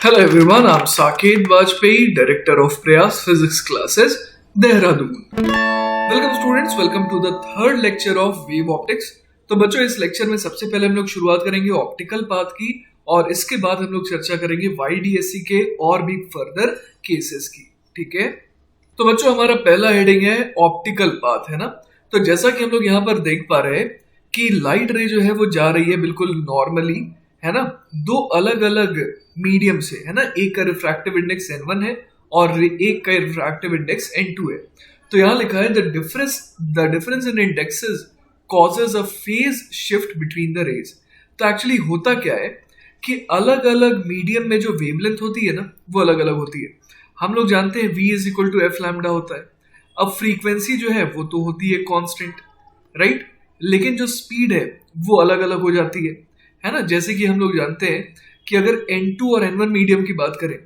Hello everyone, I'm Saket Vajpayee, Director of Prayas Physics Classes, Dehradun. Welcome students, welcome to the third lecture of Wave Optics. तो बच्चों इस lecture में सबसे पहले हम लोग शुरुआत करेंगे ऑप्टिकल पाथ की और इसके बाद हम लोग चर्चा करेंगे YDSC के और भी फर्दर केसेस की। ठीक है, तो बच्चों हमारा पहला हेडिंग है ऑप्टिकल पाथ, है ना। तो जैसा कि हम लोग यहाँ पर देख पा रहे हैं कि लाइट रे जो है वो जा रही है बिल्कुल नॉर्मली, है ना, दो अलग अलग मीडियम से, है ना। एक का रिफ्रैक्टिव इंडेक्स n1 है और एक का रिफ्रैक्टिव इंडेक्स n2 है। तो यहाँ लिखा है the difference in indexes causes a phase shift between the rays. तो एक्चुअली होता क्या है कि अलग अलग मीडियम में जो वेवलेंथ होती है ना वो अलग अलग होती है। हम लोग जानते हैं v is equal to f lambda होता है। अब फ्रीक्वेंसी जो है वो तो होती है कांस्टेंट, राइट, लेकिन जो स्पीड है वो अलग अलग हो जाती है ना। जैसे कि हम लोग जानते हैं कि अगर n2 और n1 मीडियम की बात करें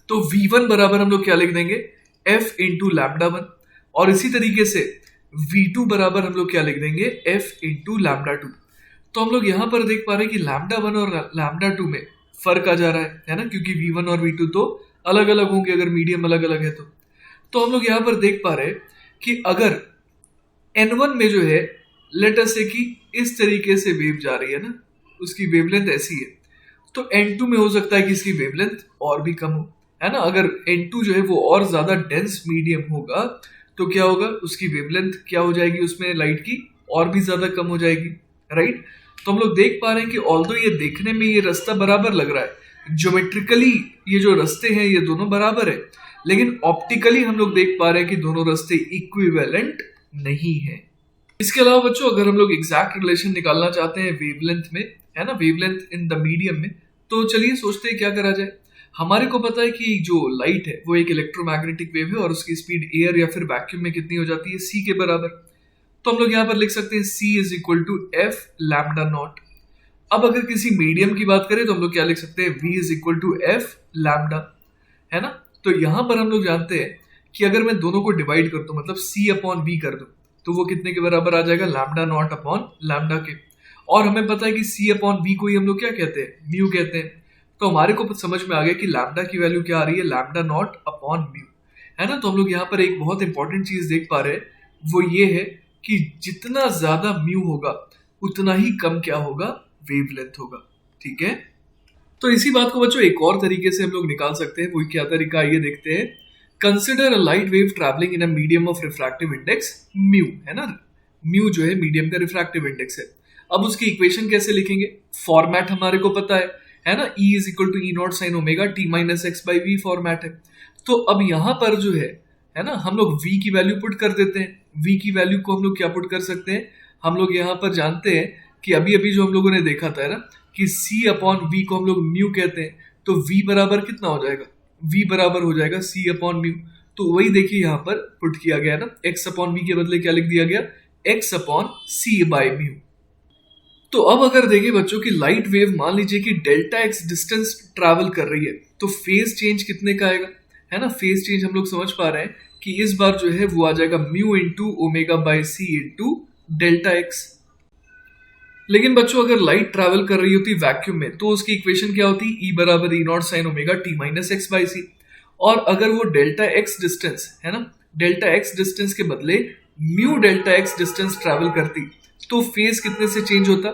तो v1 बराबर हम लोग क्या लिख देंगे, f इंटू लैम्डा वन, और इसी तरीके से v2 बराबर हम लोग क्या लिख देंगे, f इंटू लैम्डा टू। तो हम लोग यहाँ पर देख पा रहे हैं कि लैम्डा वन और लैम्डा टू में फर्क आ जा रहा है ना, क्योंकि v1 और v2 तो अलग अलग होंगे अगर मीडियम अलग अलग है तो हम लोग यहाँ पर देख पा रहे हैं कि अगर n1 में जो है लेट अस से कि इस तरीके से वेव जा रही है ना, उसकी वेवलेंथ ऐसी है, तो n2 में हो सकता है कि इसकी वेवलेंथ और भी कम हो, है ना। अगर n2 जो है वो और ज्यादा डेंस मीडियम होगा तो क्या होगा, उसकी वेवलेंथ क्या हो जाएगी, उसमें लाइट की और भी ज्यादा कम हो जाएगी, राइट। तो हम लोग देख पा रहे हैं कि ऑल्दो ये देखने में ये रास्ता बराबर लग रहा है, ज्योमेट्रिकली ये जो रास्ते हैं ये दोनों बराबर है, लेकिन ऑप्टिकली हम लोग देख पा रहे हैं कि दोनों रास्ते इक्विवेलेंट नहीं है। इसके अलावा बच्चों अगर हम लोग एग्जैक्ट रिलेशन निकालना चाहते हैं वेवलेंथ में, है ना, वेवलेंथ इन द मीडियम में, तो चलिए सोचते हैं क्या करा जाए। हमारे को पता है कि जो लाइट है वो एक इलेक्ट्रोमैग्नेटिक वेव है और उसकी स्पीड एयर या फिर वैक्यूम में कितनी हो जाती है, c के बराबर। तो हम लोग यहाँ पर लिख सकते हैं c is equal to f lambda nought. अब अगर किसी मीडियम की बात करें तो हम लोग क्या लिख सकते हैं, v is equal to f lambda, है ना। तो यहां पर हम लोग जानते हैं कि अगर मैं दोनों को डिवाइड कर दूं, मतलब c अपॉन v कर दूं, तो वो कितने के बराबर आ जाएगा, लैम्डा नॉट अपॉन लैम्डा के। और हमें पता है कि c अपॉन v को ही हम लोग क्या कहते हैं, म्यू कहते हैं। तो हमारे को समझ में आ गया कि लैम्डा की वैल्यू क्या आ रही है, लैम्डा नॉट अपॉन म्यू, है ना। तो हम लोग यहाँ पर एक बहुत इंपॉर्टेंट चीज देख पा रहे हैं, वो ये है कि जितना ज्यादा म्यू होगा उतना ही कम क्या होगा, वेवलेंथ होगा। ठीक है, तो इसी बात को बच्चों एक और तरीके से हम लोग निकाल सकते हैं। वो क्या तरीका है ये देखते हैं। Consider a light wave travelling in a medium of refractive index mu, है ना। म्यू जो है मीडियम का रिफ्रैक्टिव इंडेक्स है। अब उसकी इक्वेशन कैसे लिखेंगे, फॉर्मेट हमारे को पता है ना, E is equal to E not sine omega t minus x by v format है। तो अब यहाँ पर जो है ना, हम लोग v की वैल्यू पुट कर देते हैं। v की वैल्यू को हम लोग क्या पुट कर सकते हैं, हम लोग यहाँ पर जानते हैं कि अभी अभी जो हम लोगों ने देखा था ना कि c अपॉन v को हम लोग म्यू कहते हैं, तो v बराबर कितना हो जाएगा, v बराबर हो जाएगा c अपॉन म्यू। तो वही देखिए यहाँ पर पुट किया गया ना, x अपॉन v के बदले क्या लिख दिया गया, x upon c by mu. तो अब अगर देखें बच्चों की लाइट वेव मान लीजिए कि डेल्टा x डिस्टेंस ट्रैवल कर रही है, तो फेज चेंज कितने का आएगा, है ना। फेज चेंज हम लोग समझ पा रहे हैं कि इस बार जो है वो आ जाएगा mu into omega by c into delta x. लेकिन बच्चों अगर लाइट ट्रैवल कर रही होती वैक्यूम में तो उसकी इक्वेशन क्या होती, E बराबर E not sine omega t minus x by c. और अगर वो डेल्टा एक्स डिस्टेंस, है ना, डेल्टा एक्स डिस्टेंस के बदले mu delta x distance travel करती तो फेज कितने से चेंज होता।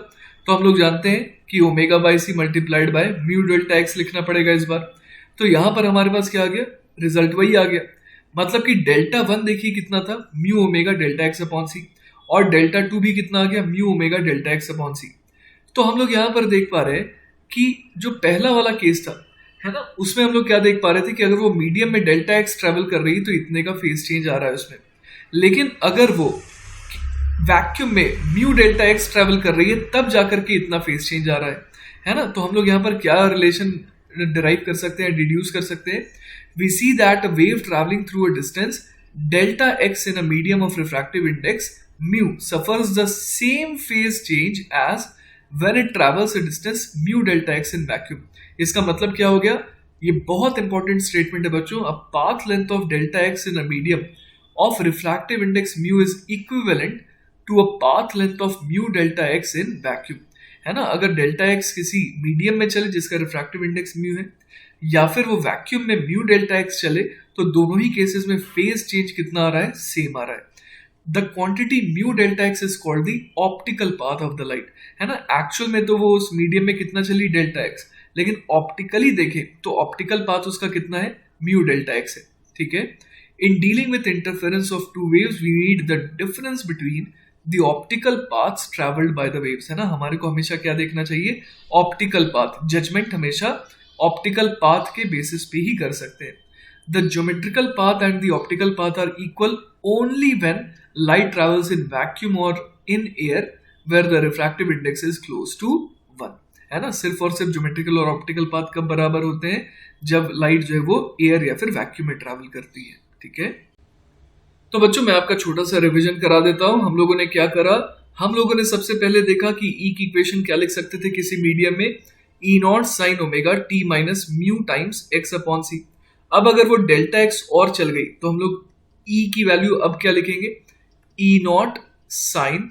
तो हम लोग जानते हैं कि omega by c multiplied by mu delta x लिखना पड़ेगा इस बार। तो यहां पर हमारे पास क्या आ गया, रिजल्ट वही आ गया। मतलब कि डेल्टा वन देखिए कितना था, mu omega delta x upon c, और डेल्टा टू भी कितना आ गया, mu omega delta x upon c. तो हम लोग यहाँ पर देख पा रहे हैं कि जो पहला वाला केस था, है ना, उसमें हम लोग क्या देख पा रहे थे कि अगर वो मीडियम में डेल्टा एक्स ट्रेवल कर रही है तो इतने का फेज चेंज आ रहा है उसमें। लेकिन अगर वो वैक्यूम में म्यू डेल्टा एक्स ट्रेवल कर रही है तब जाकर के इतना फेज चेंज आ रहा है ना। तो हम लोग यहाँ पर क्या रिलेशन डिराइव कर सकते हैं, डिड्यूस कर सकते हैं। We see that a wave travelling through a distance delta x in a medium of refractive index mu suffers the same phase change as when it travels a distance mu delta x in vacuum। इसका मतलब क्या हो गया, ये बहुत important statement है बच्चों। A path length of delta x in a medium of refractive index mu is equivalent to a path length of mu delta x in vacuum, है ना। अगर डेल्टा एक्स किसी मीडियम में चले जिसका रिफ्रैक्टिव इंडेक्स म्यू है, या फिर वो वैक्यूम में म्यू डेल्टा एक्स चले, तो दोनों ही केसेस में फेज चेंज कितना आ रहा है, सेम आ रहा है। The quantity mu delta x is called the optical path of the light, है ना। एक्चुअल में तो वो उस मीडियम में कितना चली, डेल्टा एक्स, लेकिन ऑप्टिकली देखें तो ऑप्टिकल पाथ उसका कितना है, म्यू डेल्टा एक्स है, ठीक है। In dealing with interference of two waves we need the difference between the optical paths travelled by the waves, है ना। हमारे को हमेशा क्या देखना चाहिए, ऑप्टिकल पाथ। जजमेंट हमेशा ऑप्टिकल पाथ के बेसिस पे ही कर सकते हैं। The geometrical path and the optical path are equal only when light travels in vacuum or in air where the refractive index is close to 1, है ना। सिर्फ और सिर्फ ज्योमेट्रिकल और ऑप्टिकल पाथ कब बराबर होते हैं, जब लाइट जो है वो एयर या फिर वैक्यूम में ट्रैवल करती है, ठीक है। तो बच्चों मैं आपका छोटा सा रिवीजन करा देता हूं। हम लोगों ने क्या करा, हम लोगों ने सबसे पहले देखा कि ई की इक्वेशन क्या लिख सकते थे किसी मीडियम में, E not sine omega t minus mu times x upon c. अब अगर वो डेल्टा एक्स और चल गई तो हम लोग ई की वैल्यू अब क्या लिखेंगे, ई नॉट साइन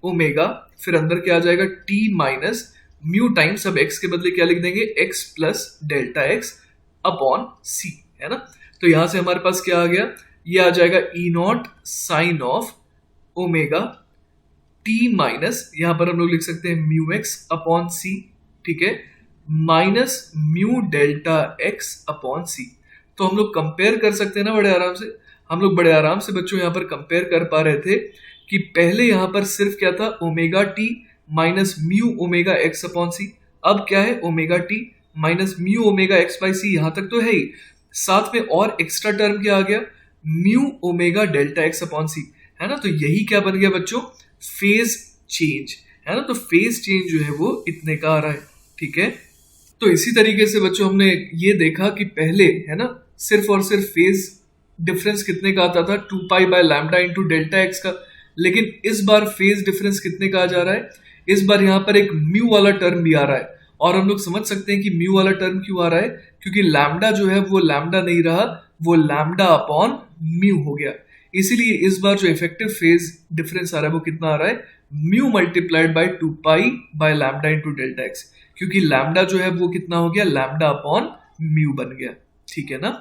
ओमेगा, फिर अंदर क्या आ जाएगा, टी माइनस म्यू टाइम्स, अब एक्स के बदले क्या लिख देंगे, x plus delta x upon c, है ना। तो यहां से हमारे पास क्या आ गया, ये आ जाएगा E not sine of omega t minus, यहां पर हम लोग लिख सकते हैं म्यू एक्स अपॉन सी, ठीक है, minus mu delta x upon c. तो हम लोग कंपेयर कर सकते हैं ना बड़े आराम से। हम लोग बड़े आराम से बच्चों यहाँ पर कंपेयर कर पा रहे थे कि पहले यहाँ पर सिर्फ क्या था, omega t minus mu omega x upon c. अब क्या है, omega t minus mu omega x by c, यहां तक तो है ही, साथ में और एक्स्ट्रा टर्म क्या आ गया, mu omega delta x upon c, है ना। तो यही क्या बन गया बच्चों, फेज चेंज, है ना। तो फेज चेंज जो है वो इतने का आ रहा है, ठीक है। तो इसी तरीके से बच्चों हमने ये देखा कि पहले, है ना, सिर्फ और सिर्फ फेज डिफरेंस कितने का आता था, 2 pi by lambda into delta x का, लेकिन इस बार फेज डिफरेंस कितने का आ जा रहा है, इस बार यहाँ पर एक म्यू वाला टर्म भी आ रहा है। और हम लोग समझ सकते हैं कि म्यू वाला टर्म क्यों आ रहा है, क्योंकि लैम्डा जो है वो लैम्डा नहीं रहा, वो लैम्डा अपॉन म्यू हो गया। इसीलिए इस बार जो इफेक्टिव फेज डिफरेंस आ रहा है वो कितना आ रहा है, mu multiplied by 2 pi by lambda into delta x, क्योंकि लैम्डा जो है वो कितना हो गया, लैम्डा अपॉन म्यू बन गया, ठीक है ना।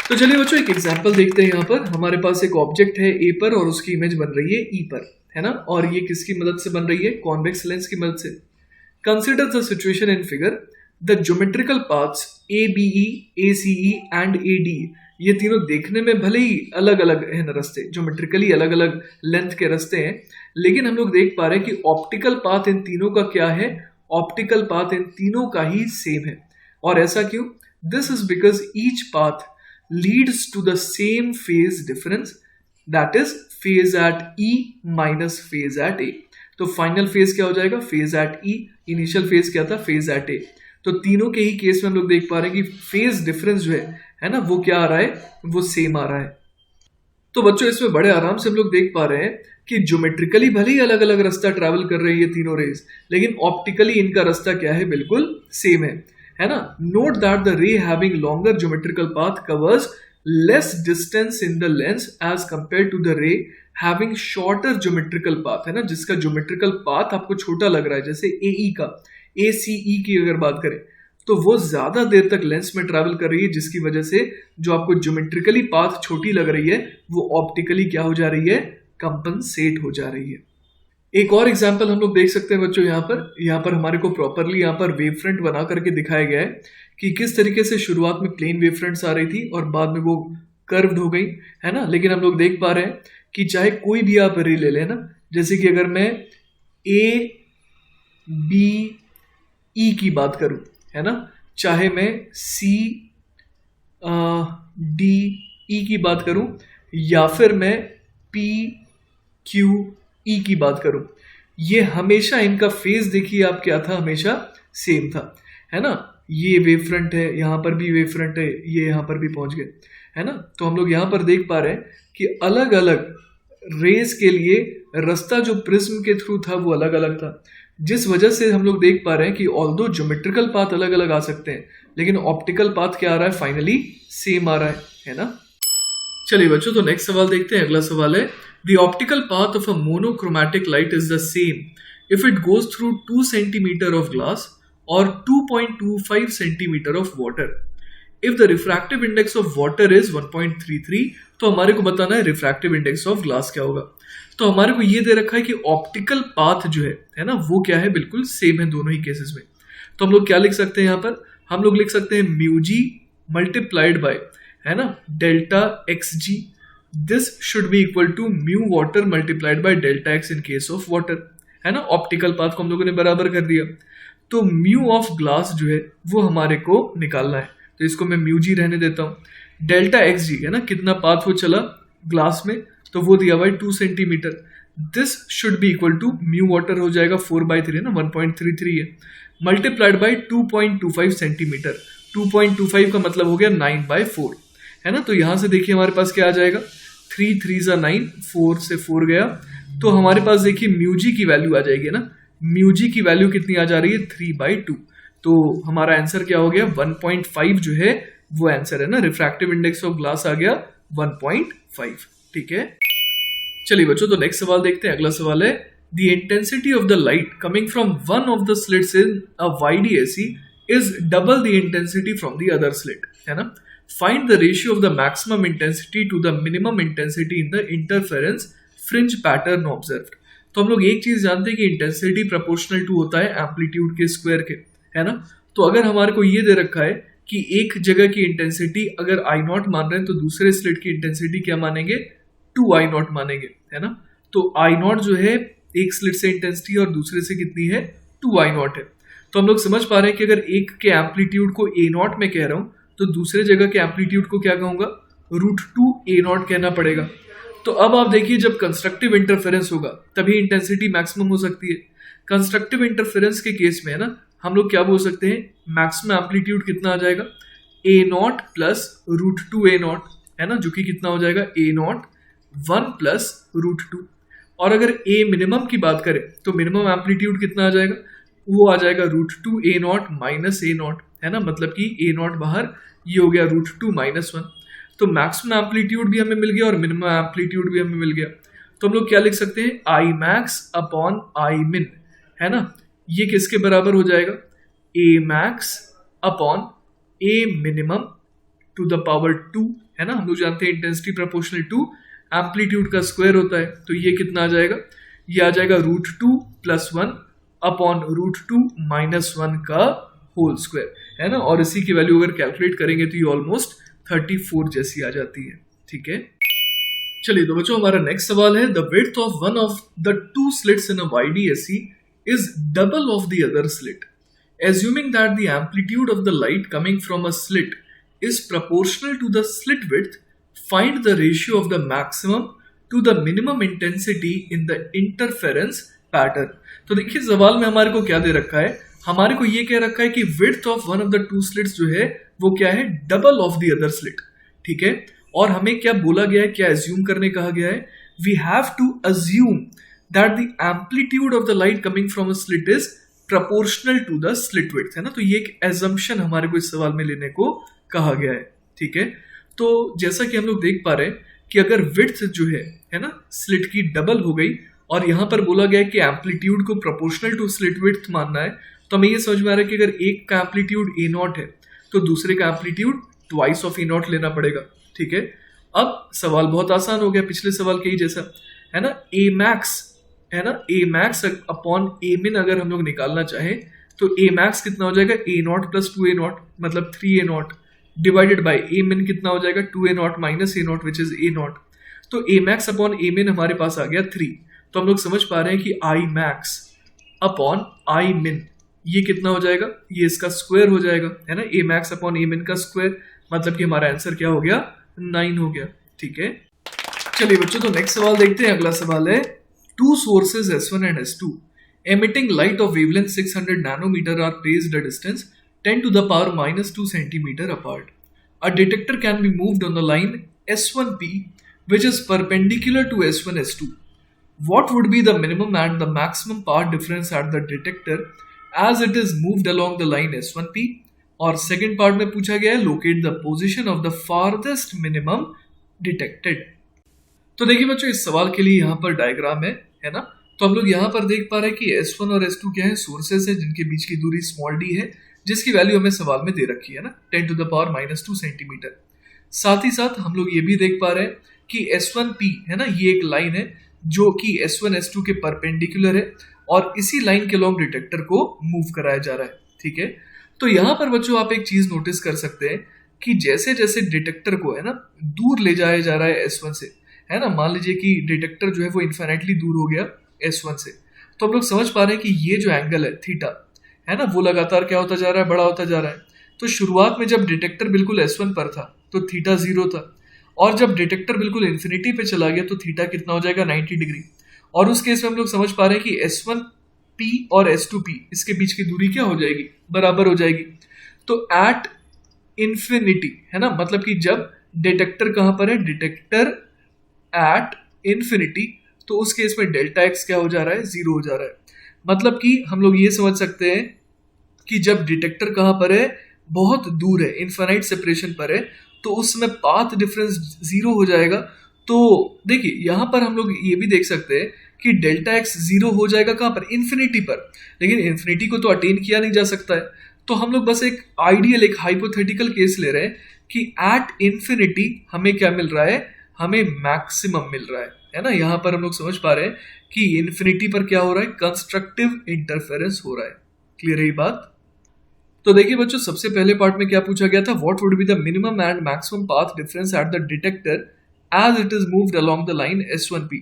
तो चलिए बच्चों एक एग्जांपल देखते हैं। यहाँ पर हमारे पास एक ऑब्जेक्ट है ए पर और उसकी इमेज बन रही है ई पर, है ना। और ये किसकी मदद से बन रही है, कॉन्वेक्स लेंस की मदद से। Consider the situation in figure, the geometrical paths A B E, A C E and A D, ये तीनों देखने में भले ही अलग अलग है ना रास्ते, ज्योमेट्रिकली अलग अलग लेंथ के रास्ते हैं, लेकिन हम लोग देख पा रहे हैं कि ऑप्टिकल पाथ इन तीनों का क्या है, ऑप्टिकल पाथ इन तीनों का ही सेम है। और ऐसा क्यों, this is because each path leads to the same phase difference, that is phase at E minus phase at A। तो फाइनल फेज क्या हो जाएगा, phase at E, initial phase क्या था, फेज एट A। तो तीनों के ही केस में हम लोग देख पा रहे हैं कि फेज डिफरेंस जो है ना, वो क्या आ रहा है, वो सेम आ रहा है। तो बच्चों इसमें बड़े आराम से हम लोग देख पा रहे हैं कि ज्योमेट्रिकली भले ही अलग अलग रास्ता ट्रैवल कर रही है तीनों रेज, लेकिन ऑप्टिकली इनका रास्ता क्या है, बिल्कुल सेम है ना। Note that the ray having longer geometrical path covers less distance in the lens as compare to the ray having shorter geometrical path, है ना। जिसका ज्योमेट्रिकल पाथ आपको छोटा लग रहा है, जैसे AE का, ACE की अगर बात करें तो वो ज्यादा देर तक लेंस में ट्रैवल कर रही है, जिसकी वजह से जो आपको ज्योमेट्रिकली पाथ छोटी लग रही है वो ऑप्टिकली क्या हो जा रही है, कंपनसेट हो जा रही है। एक और एग्जांपल हम लोग देख सकते हैं बच्चों, यहाँ पर हमारे को प्रॉपरली यहाँ पर वेव फ्रंट बना करके दिखाया गया है कि किस तरीके से शुरुआत में प्लेन वेव फ्रंट्स आ रही थी और बाद में वो कर्व्ड हो गई, है ना। लेकिन हम लोग देख पा रहे हैं कि चाहे कोई भी आप रे ले लें ना, जैसे कि अगर मैं A B E की बात करूं, है ना, चाहे मैं C D E की बात करूं, या फिर मैं P Q E की बात करूं, ये हमेशा इनका फेज देखिए आप क्या था, हमेशा सेम था, है ना। ये वेव फ्रंट है, यहाँ पर भी वेव फ्रंट है, ये यहाँ पर भी पहुंच गए, है ना। तो हम लोग यहाँ पर देख पा रहे हैं कि अलग अलग रेज के लिए रास्ता जो प्रिज्म के थ्रू था वो अलग अलग था, जिस वजह से हम लोग देख पा रहे हैं कि ऑल्दो ज्योमेट्रिकल पाथ अलग अलग आ सकते हैं, लेकिन ऑप्टिकल पाथ क्या आ रहा है, फाइनली सेम आ रहा है ना। चलिए बच्चों तो नेक्स्ट सवाल देखते हैं। अगला सवाल है, the optical path of a monochromatic light is the same if it goes through 2 centimetre of glass और 2.25 centimetre of water. If the refractive index of water is 1.33, तो हमारे को बताना है रिफ्रैक्टिव इंडेक्स ऑफ ग्लास क्या होगा। तो हमारे को ये दे रखा है कि ऑप्टिकल पाथ जो है ना, वो क्या है, बिल्कुल सेम है दोनों ही केसेस में। तो हम लोग क्या लिख सकते हैं यहाँ पर, हम लोग लिख सकते हैं म्यू जी मल्टीप्लाइड बाय, है ना, delta x g. This should be equal to mu water multiplied by delta x in case of water, है ना। ऑप्टिकल पाथ को हम लोगों ने बराबर कर दिया। तो म्यू ऑफ ग्लास जो है वो हमारे को निकालना है, तो इसको मैं म्यू जी रहने देता हूँ। डेल्टा एक्स जी है ना, कितना पाथ वो चला ग्लास में, तो वो दिया हुआ है 2 centimetre. This should be equal to mu water हो जाएगा 4/3 है ना, 1.33 है, मल्टीप्लाइड बाई 2.25 सेंटीमीटर। 2.25 का मतलब हो गया 9/4, है ना। तो यहां से देखिए हमारे पास क्या आ जाएगा, 3 3 9, 4 से 4 गया, तो हमारे पास देखिए म्यू जी की वैल्यू आ जाएगी ना। म्यू जी की वैल्यू कितनी आ जा रही है, 3/2। तो हमारा आंसर क्या हो गया, 1.5 जो है वो आंसर है ना। रिफ्रैक्टिव इंडेक्स ऑफ ग्लास आ गया 1.5, ठीक है। चलिए बच्चों, तो नेक्स्ट सवाल देखते हैं। अगला सवाल है, the intensity of the light coming from one of the slits in a YDAC is double the intensity from the other slit, है ना। Find the ratio of the maximum intensity to the minimum intensity in the interference fringe pattern observed. तो हम लोग एक चीज जानते हैं कि इंटेंसिटी प्रोपोर्शनल टू होता है एम्पलीट्यूड के स्क्वायर के, है ना। तो अगर हमारे को ये दे रखा है कि एक जगह की इंटेंसिटी अगर I0 मान रहे हैं, तो दूसरे स्लिट की इंटेंसिटी क्या मानेंगे, 2I0 मानेंगे, है ना। तो I0 जो है एक स्लिट से इंटेंसिटी और दूसरे से कितनी है, 2I0 है। तो हम लोग समझ पा रहे हैं कि अगर एक के एम्पलीट्यूड को A0 में कह रहा हूं, तो दूसरे जगह के एम्पलीट्यूड को क्या कहूंगा, √2A0 कहना पड़ेगा। तो अब आप देखिए, जब कंस्ट्रक्टिव इंटरफेरेंस होगा तभी इंटेंसिटी मैक्सिमम हो सकती है। कंस्ट्रक्टिव इंटरफेरेंस के केस में, है ना, हम लोग क्या बोल सकते हैं, मैक्सिमम एम्पलीट्यूड कितना आ जाएगा, A0 प्लस √2A0, है ना, जो कि कितना हो जाएगा, A0 1 प्लस √2। और अगर A मिनिमम की बात करें तो मिनिमम एम्पलीट्यूड कितना आ जाएगा, वो आ जाएगा √2A0 माइनस A0, है ना, मतलब कि A0 बाहर, ये हो गया √2 माइनस 1। तो मैक्सिमम एम्पलीट्यूड भी हमें मिल गया और मिनिमम एम्पलीट्यूड भी हमें मिल गया। तो हम लोग क्या लिख सकते हैं, I max upon I min, है ना। ये किसके बराबर हो जाएगा, A max upon A minimum to the power 2, है ना। हम लोग जानते हैं इंटेंसिटी प्रोपोर्शनल टू एम्पलीट्यूड का स्क्वायर होता है, तो ये कितना आ जाएगा, ये आ जाएगा √2 प्लस 1 अपॉन √2 माइनस 1 का होल स्क्वायर, है ना। और इसी की वैल्यू अगर कैलकुलेट करेंगे तो ये ऑलमोस्ट 34 जैसी आ जाती है, ठीक है। चलिए तो बच्चों, हमारा नेक्स्ट सवाल है, the width of one of the 2 slits in a YDAC is double of the other slit. Assuming that the amplitude of the light coming from a slit is proportional to the slit width, find the ratio of the maximum to the minimum intensity in the interference pattern. तो देखिए सवाल में हमारे को क्या दे रखा है, हमारे को ये कह रखा है कि width of one of the 2 slits जो है वो क्या है, double of the other slit, ठीक है। और हमें क्या बोला गया है, क्या assume करने कहा गया है, we have to assume that the amplitude of the light coming from a slit is proportional to the slit width, है ना। तो ये एक assumption हमारे को इस सवाल में लेने को कहा गया है, ठीक है। तो जैसा कि हम लोग देख पा रहे हैं कि अगर width जो है ना, स्लिट की डबल हो गई और यहाँ पर बोला गया है कि एम्पलीट्यूड को प्रोपोर्शनल टू स्लिट विड्थ मानना है, तो हमें ये समझ में आ रहा है कि अगर एक का एम्पलीट्यूड A0 है तो दूसरे का एम्पलीट्यूड ट्वाइस ऑफ A0 लेना पड़ेगा, ठीक है। अब सवाल बहुत आसान हो गया, पिछले सवाल के ही जैसा, है ना। A max, है ना, A max upon A min अगर हम लोग निकालना चाहें तो A max कितना हो जाएगा, A0 प्लस 2A0 मतलब 3A0 divided by A min कितना हो जाएगा, 2A0 minus A0 which is A0। तो A max upon A min हमारे पास आ गया 3। तो हम लोग समझ पा रहे हैं कि I max upon I min ये कितना हो जाएगा, ये इसका स्क्वायर हो जाएगा, है ना। A max upon A min का स्क्वायर, मतलब कि हमारा आंसर क्या हो गया, 9 हो गया, ठीक है। चलिए बच्चों, तो नेक्स्ट सवाल देखते हैं। अगला सवाल है, 2 sources S1 and S2 emitting light of wavelength 600 nanometer are placed at distance 10 to the power minus 2 centimeter apart. A detector can be moved on the line S1P which is perpendicular to S1 S2. What would be the minimum and the maximum power difference at the detector as it is moved along the line S1P? और second part में पूछा गया है, locate the position of the farthest minimum detected. तो देखिए बच्चों, इस सवाल के लिए यहाँ पर डायग्राम है ना। तो हम लोग यहाँ पर देख पा रहे हैं कि S1 और S2 क्या है, सोर्सेस है जिनके बीच की दूरी स्मॉल d है, जिसकी वैल्यू हमें सवाल में दे रखी है ना 10⁻⁻2 सेंटीमीटर। साथ ही साथ हम लोग ये भी देख पा रहे हैं कि S1P है ना, ये एक लाइन है जो कि S1 S2 के परपेंडिकुलर है और इसी लाइन के लॉन्ग डिटेक्टर को मूव कराया जा रहा है। ठीक है, तो यहाँ पर बच्चों आप एक चीज नोटिस कर सकते हैं कि जैसे जैसे डिटेक्टर को है ना दूर ले जाया जा रहा है S1 से, है ना, मान लीजिए कि डिटेक्टर जो है वो इन्फिनिटली दूर हो गया S1 से, तो हम लोग समझ पा रहे हैं कि ये जो एंगल है थीटा है ना, वो लगातार क्या होता जा रहा है, बड़ा होता जा रहा है। तो शुरुआत में जब डिटेक्टर बिल्कुल S1 पर था तो थीटा 0 था, और जब डिटेक्टर बिल्कुल इन्फिनिटी पे चला गया तो थीटा कितना हो जाएगा, 90 डिग्री। और उस केस में हम लोग समझ पा रहे हैं कि S1P और S2P इसके बीच की दूरी क्या हो जाएगी, बराबर हो जाएगी। तो एट इन्फिनिटी है ना, मतलब कि जब डिटेक्टर कहां पर है, डिटेक्टर एट इन्फिनिटी, तो उस केस में डेल्टा एक्स क्या हो जा रहा है, 0 हो जा रहा है। मतलब कि हम लोग ये समझ सकते हैं कि जब डिटेक्टर कहां पर है, बहुत दूर है, इनफाइनाइट सेपरेशन पर है, तो उस समय पाथ डिफरेंस 0 हो जाएगा। तो देखिए यहां पर हम लोग ये भी देख सकते हैं कि डेल्टा एक्स 0 हो जाएगा कहां पर, इन्फिनिटी पर, लेकिन इन्फिनिटी को तो अटेन किया नहीं जा सकता है। तो हम लोग बस एक आइडियल, एक हाइपोथेटिकल केस ले रहे हैं कि एट इन्फिनिटी हमें क्या मिल रहा है, हमें मैक्सिमम मिल रहा है ना। यहां पर हम लोग समझ पा रहे हैं कि इन्फिनिटी पर क्या हो रहा है, कंस्ट्रक्टिव इंटरफेरेंस हो रहा है। क्लियर है ये बात? तो देखिए बच्चों, सबसे पहले पार्ट में क्या पूछा गया था, what would be the minimum and maximum path difference at the detector as it is moved along the line S1P।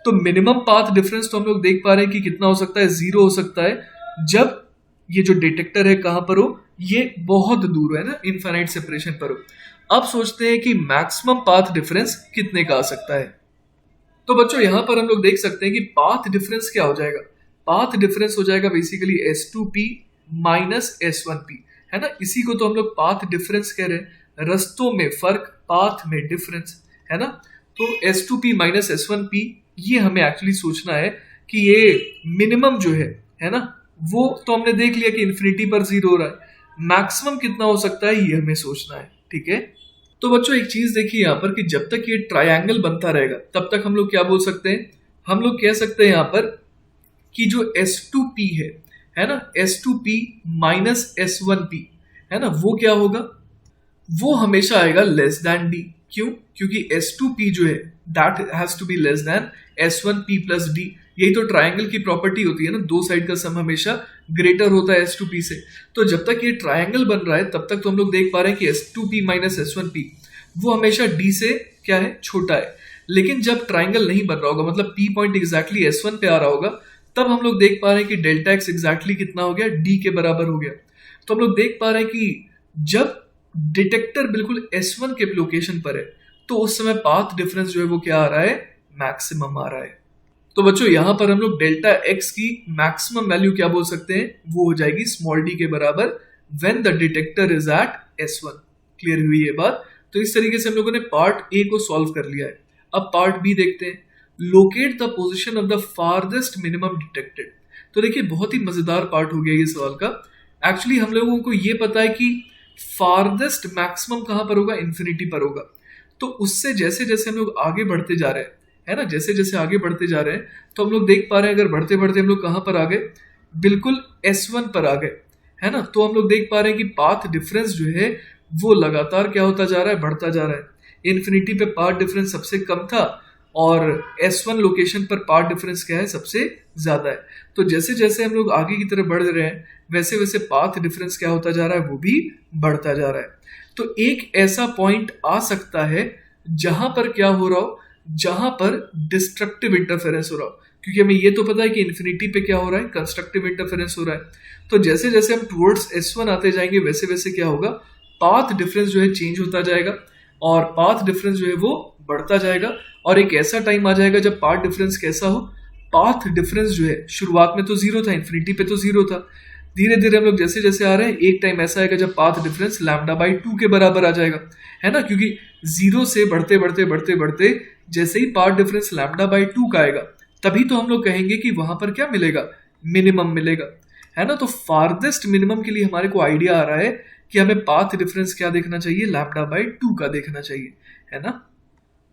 तो मिनिमम पाथ डिफरेंस तो हम लोग देख पा रहे हैं कि कितना हो सकता है, 0 हो सकता है जब ये जो डिटेक्टर है कहां पर हो, ये बहुत दूर है ना, इनफाइनाइट सेपरेशन पर हो। अब सोचते हैं कि मैक्सिमम पाथ डिफरेंस कितने का आ सकता है। तो बच्चों यहां पर हम लोग देख सकते हैं कि पाथ डिफरेंस क्या हो जाएगा, पाथ डिफरेंस हो जाएगा बेसिकली S2P माइनस S1P, है ना। इसी को तो हम लोग पाथ डिफरेंस कह रहे हैं, रस्तों में फर्क, पाथ में डिफरेंस, है ना। तो S2P माइनस S1P, ये हमें एक्चुअली सोचना है कि ये मिनिमम जो है ना, वो तो हमने देख लिया कि इन्फिनिटी पर 0 हो रहा है, मैक्सिमम कितना हो सकता है ये हमें सोचना है। ठीक है, तो बच्चों एक चीज देखिए यहाँ पर कि जब तक ये ट्रायंगल बनता रहेगा तब तक हम लोग क्या बोल सकते हैं, हम लोग कह सकते हैं यहाँ पर कि जो S2P है ना, S2P माइनस S1P, है ना, वो क्या होगा, वो हमेशा आएगा लेस देन D। क्यों? क्योंकि S2P जो है that has to be less than S1P plus D। यही तो ट्रायंगल की प्रॉपर्टी होती है ना, दो साइड का सम हमेशा ग्रेटर होता है S2P से। तो जब तक ये ट्रायंगल बन रहा है तब तक तो हम लोग देख पा रहे हैं कि S2P माइनस S1P वो हमेशा D से क्या है, छोटा है। लेकिन जब ट्रायंगल नहीं बन रहा होगा, मतलब P पॉइंट एग्जैक्टली S1 पे आ रहा होगा, तब हम लोग देख पा रहे हैं कि डेल्टा एक्स एग्जैक्टली कितना हो गया, D के बराबर हो गया। तो हम लोग देख पा रहे हैं कि जब डिटेक्टर बिल्कुल S1 के लोकेशन पर है तो उस समय पाथ डिफरेंस जो है वो क्या आ रहा है, मैक्सिमम आ रहा है। तो बच्चों यहां पर हम लोग डेल्टा एक्स की मैक्सिमम वैल्यू क्या बोल सकते हैं, वो हो जाएगी स्मॉल d के बराबर when the detector is at S1। Clear हुई ये बात? तो इस तरीके से हम लोगों ने पार्ट ए को सॉल्व कर लिया है। अब पार्ट बी देखते हैं, locate the position of the farthest minimum detected. तो देखिए बहुत ही मजेदार पार्ट हो गया ये सवाल का। एक्चुअली हम लोगों को ये पता है कि फारदेस्ट मैक्सिमम कहां पर होगा, इन्फिनिटी पर होगा। तो उससे जैसे जैसे हम लोग आगे बढ़ते जा रहे हैं, है ना, जैसे जैसे आगे बढ़ते जा रहे हैं तो हम लोग देख पा रहे हैं अगर बढ़ते बढ़ते हम लोग कहां पर आ गए, बिल्कुल S1 पर आ गए, है ना। तो हम लोग देख पा रहे हैं कि पाथ डिफरेंस जो है वो लगातार क्या होता जा रहा है, बढ़ता जा रहा है। इन्फिनिटी पे पाथ डिफरेंस सबसे कम था और S1 लोकेशन पर पाथ डिफरेंस क्या है, सबसे ज्यादा है। तो जैसे जैसे हम लोग आगे की तरफ बढ़ रहे हैं वैसे वैसे पाथ डिफरेंस क्या होता जा रहा है, वो भी बढ़ता जा रहा है। तो एक ऐसा पॉइंट आ सकता है जहां पर क्या हो रहा हो, जहां पर डिस्ट्रक्टिव इंटरफेरेंस हो रहा हो, क्योंकि हमें ये तो पता है कि इन्फिनिटी पे क्या हो रहा है, कंस्ट्रक्टिव इंटरफेरेंस हो रहा है। तो जैसे जैसे हम टुवर्ड्स S1 आते जाएंगे वैसे वैसे क्या होगा, पाथ डिफरेंस जो है चेंज होता जाएगा और पाथ डिफरेंस जो है वो बढ़ता जाएगा। और एक ऐसा टाइम आ जाएगा जब पाथ डिफरेंस कैसा हो, पाथ डिफरेंस जो है शुरुआत में तो 0 था, इन्फिनिटी पे तो 0 था, धीरे धीरे हम लोग जैसे जैसे आ रहे हैं एक टाइम ऐसा आएगा जब पाथ डिफरेंस λ/2 के बराबर आ जाएगा, है ना। क्योंकि 0 से बढ़ते बढ़ते बढ़ते बढ़ते जैसे ही पाथ डिफरेंस λ/2 का आएगा तभी तो हम लोग कहेंगे कि वहां पर क्या मिलेगा, मिनिमम मिलेगा, है ना। तो फारदेस्ट मिनिमम के लिए हमारे को आइडिया आ रहा है कि हमें पाथ डिफरेंस क्या देखना चाहिए, λ/2 का देखना चाहिए, है ना।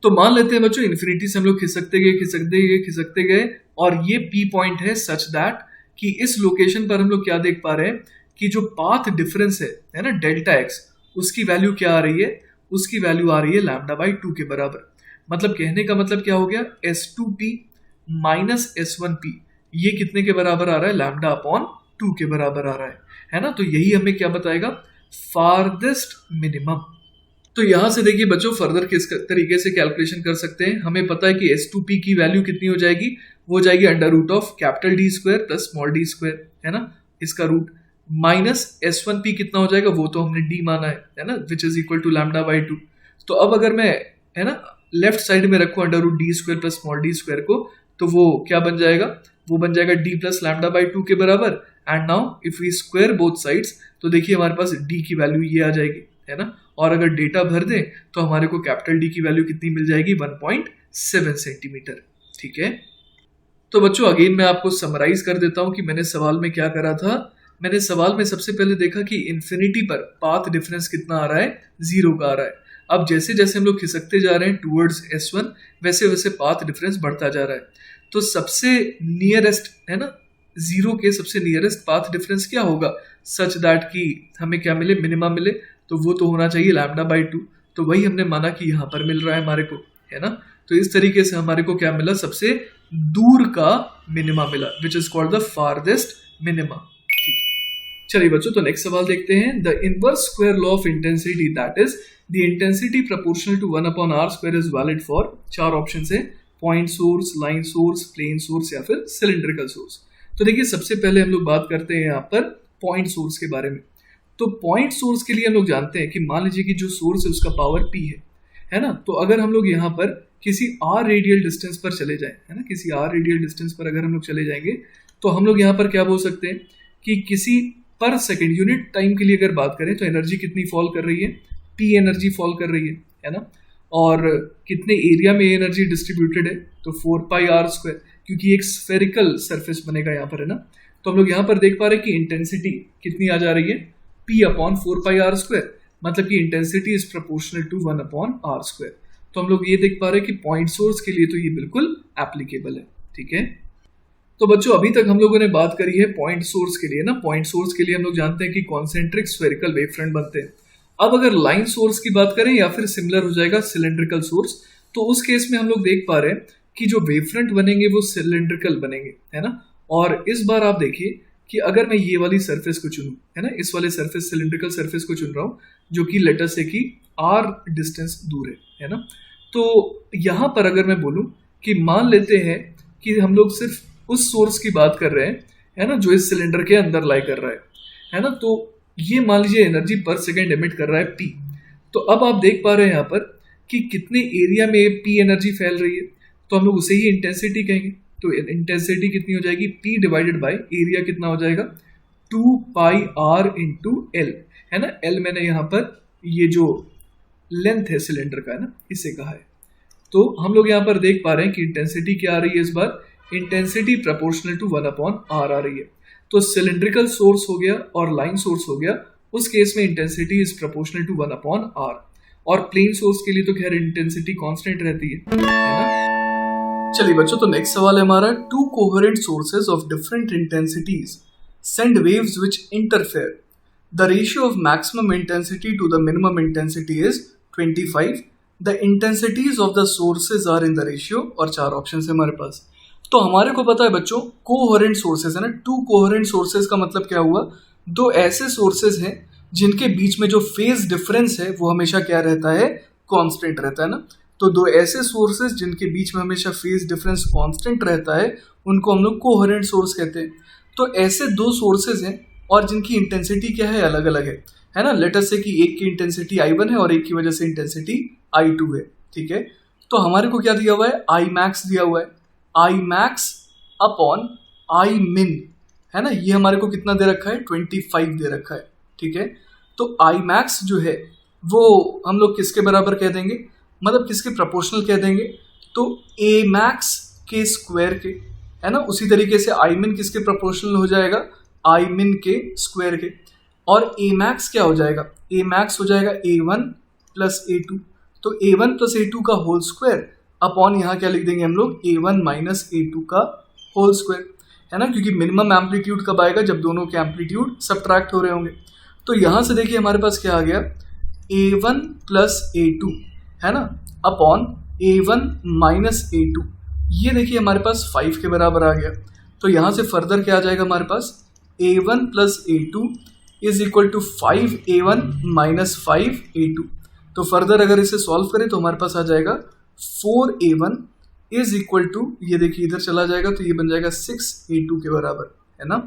तो मान लेते हैं बच्चों इन्फिनिटी से हम लोग खिसकते गए खिसकते गए खिसकते गए और ये P पॉइंट है सच दैट कि इस लोकेशन पर हम लोग क्या देख पा रहे हैं कि जो पाथ डिफरेंस है ना डेल्टा एक्स, उसकी वैल्यू क्या आ रही है, उसकी वैल्यू आ रही है लैम्डा बाई 2 के बराबर। मतलब कहने का मतलब क्या हो गया, S2P माइनस S1P ये कितने के बराबर आ रहा है, लैम्डा अपॉन 2 के बराबर आ रहा है ना। तो यही हमें क्या बताएगा, फारदेस्ट मिनिमम। तो यहां से देखिए बच्चों फर्दर किस तरीके से कैलकुलेशन कर सकते हैं। हमें पता है कि S2P की वैल्यू कितनी हो जाएगी, वो हो जाएगी under root of capital D square plus small d square, है ना, इसका रूट माइनस S1P कितना हो जाएगा, वो तो हमने D माना है ना, which is equal to lambda by 2। तो अब अगर मैं, है ना, लेफ्ट साइड में रखूं under root D square plus small d square को, तो वो क्या बन जाएगा, वो बन जाएगा D प्लस लैम्डा बाई 2 के बराबर। And now if we square both sides, तो देखिए हमारे पास D की वैल्यू ये आ जाएगी, है ना। और अगर डेटा भर दें तो हमारे को कैपिटल डी की वैल्यू कितनी मिल जाएगी, 1.7 सेंटीमीटर। ठीक है, तो बच्चों अगेन मैं आपको समराइज कर देता हूं कि मैंने सवाल में क्या करा था। मैंने सवाल में सबसे पहले देखा कि इन्फिनिटी पर पाथ डिफरेंस कितना आ रहा है, 0 का आ रहा है। अब जैसे जैसे हम लोग खिसकते जा रहे हैं टूवर्ड्स S1, वैसे वैसे पाथ डिफरेंस बढ़ता जा रहा है। तो सबसे नियरेस्ट, है ना, 0 के सबसे नियरेस्ट पाथ डिफरेंस क्या होगा, सच दैट कि हमें क्या मिले, मिनिमा मिले, तो वो तो होना चाहिए लैम्डा बाई 2। तो वही हमने माना कि यहाँ पर मिल रहा है हमारे को, है ना। तो इस तरीके से हमारे को क्या मिला, सबसे दूर का मिनिमा मिला, which is called the farthest minima. चलिए बच्चों, तो नेक्स्ट सवाल देखते हैं। The inverse square law of intensity, that is the intensity proportional to 1 upon r square is valid for, 4 option है, point source, line source, plane source या फिर cylindrical source. तो देखिए सबसे पहले हम लोग बात करते हैं यहाँ पर पॉइंट सोर्स के बारे में। तो पॉइंट सोर्स के लिए हम लोग जानते हैं कि मान लीजिए कि जो सोर्स है उसका पावर P है ना। तो अगर हम लोग यहाँ पर किसी r रेडियल डिस्टेंस पर चले जाएं, है ना, किसी r रेडियल डिस्टेंस पर अगर हम लोग चले जाएंगे, तो हम लोग यहाँ पर क्या बोल सकते हैं कि किसी पर सेकेंड यूनिट टाइम के लिए अगर बात करें तो एनर्जी कितनी फॉल कर रही है, P एनर्जी फॉल कर रही है ना। और कितने एरिया में एनर्जी डिस्ट्रीब्यूटेड है, तो 4 पाई आर स्क्वायर, क्योंकि एक स्फेरिकल सरफेस बनेगा यहाँ पर, है ना। तो हम लोग यहाँ पर देख पा रहे हैं कि इंटेंसिटी कितनी आ जा रही है, P upon 4 pi r square, मतलब कि intensity is proportional to 1 upon r square. तो हम लोग ये देख पा रहे हैं कि पॉइंट सोर्स के लिए तो ये बिल्कुल एप्लीकेबल है। ठीक है, तो बच्चों अभी तक हम लोगों ने बात करी है पॉइंट सोर्स के लिए ना। पॉइंट सोर्स के लिए हम लोग जानते हैं कि कॉन्सेंट्रिक स्फेरिकल वेव फ्रंट बनते हैं। अब अगर लाइन सोर्स की बात करें या फिर सिमिलर हो जाएगा सिलेंड्रिकल सोर्स, तो उस केस में हम लोग देख पा रहे हैं कि जो वेव फ्रंट बनेंगे वो सिलेंड्रिकल बनेंगे, है ना। और इस बार आप देखिए कि अगर मैं ये वाली सरफेस को चुनूं, है ना, इस वाले सरफेस सिलेंड्रिकल सरफेस को चुन रहा हूं, जो कि लेटर से कि r डिस्टेंस दूर है ना। तो यहां पर अगर मैं बोलूं कि मान लेते हैं कि हम लोग सिर्फ उस सोर्स की बात कर रहे हैं, है ना, जो इस सिलेंडर के अंदर लाई कर रहा है ना। तो ये मान लीजिए एनर्जी पर सेकेंड एमिट कर रहा है P। तो अब आप देख पा रहे हैं यहाँ पर कि कितने एरिया में P एनर्जी फैल रही है, तो हम लोग उसे ही इंटेंसिटी कहेंगे। तो इंटेंसिटी कितनी हो जाएगी, P डिवाइडेड बाय एरिया कितना हो जाएगा, 2 पाई आर इंटू एल, है ना। एल मैंने यहाँ पर ये जो लेंथ है सिलेंडर का, है ना, इसे कहा है। तो हम लोग यहाँ पर देख पा रहे हैं कि इंटेंसिटी क्या आ रही है इस बार, intensity proportional to 1 upon r आ रही है। तो सिलेंड्रिकल सोर्स हो गया और लाइन सोर्स हो गया, उस केस में intensity is proportional to 1 upon r. और प्लेन सोर्स के लिए तो खैर इंटेंसिटी कांस्टेंट रहती है ना। चलिए बच्चों, तो नेक्स्ट सवाल है हमारा, to coherent sources of different intensities send waves which interfere. The ratio of maximum intensity to the minimum intensity is 25. The intensities of the sources are in the ratio, और 4 ऑप्शन है हमारे पास। तो हमारे को पता है बच्चों कोहेरेंट सोर्सेज है ना। टू कोहेरेंट सोर्सेज का मतलब क्या हुआ, दो ऐसे सोर्सेज हैं जिनके बीच में जो फेज डिफरेंस है वो हमेशा क्या रहता है, कांस्टेंट रहता है ना। तो दो ऐसे सोर्सेज जिनके बीच में हमेशा फेज डिफरेंस कांस्टेंट रहता है, उनको हम लोग कोहेरेंट सोर्स कहते हैं। तो ऐसे दो सोर्सेज हैं और जिनकी इंटेंसिटी क्या है, अलग अलग है ना। लेटर से कि एक की इंटेंसिटी I1 है और एक की वजह से इंटेंसिटी I2 है। ठीक है, तो हमारे को क्या दिया हुआ है, I max दिया हुआ है, I max upon I min, है ना। ये हमारे को कितना दे रखा है, 25 दे रखा है। ठीक है, तो I max जो है वो हम लोग किसके बराबर कह देंगे, मतलब किसके प्रोपोर्शनल कह देंगे, तो A max के स्क्वायर के, है ना। उसी तरीके से I min किसके प्रोपोर्शनल हो जाएगा, I min के स्क्वायर के। और A max क्या हो जाएगा, A max हो जाएगा A1 प्लस A2। तो A1 प्लस A2 का होल स्क्वायर अपॉन यहाँ क्या लिख देंगे हम लोग, A1 माइनस A2 का होल स्क्वायर, है ना, क्योंकि मिनिमम एम्पलीट्यूड कब आएगा, जब दोनों के एम्पलीट्यूड सब्ट्रैक्ट हो रहे होंगे। तो यहाँ से देखिए हमारे पास क्या आ गया, a1 प्लस a2, है ना, अपॉन a1 माइनस a2, ये देखिए हमारे पास 5 के बराबर आ गया। तो यहाँ से फर्दर क्या आ जाएगा हमारे पास, a1 plus a2 is equal to 5a1 minus 5a2। तो फर्दर अगर इसे सॉल्व करें तो हमारे पास आ जाएगा 4a1 इज इक्वल टू, ये देखिए इधर चला जाएगा तो ये बन जाएगा 6a2 के बराबर, है ना।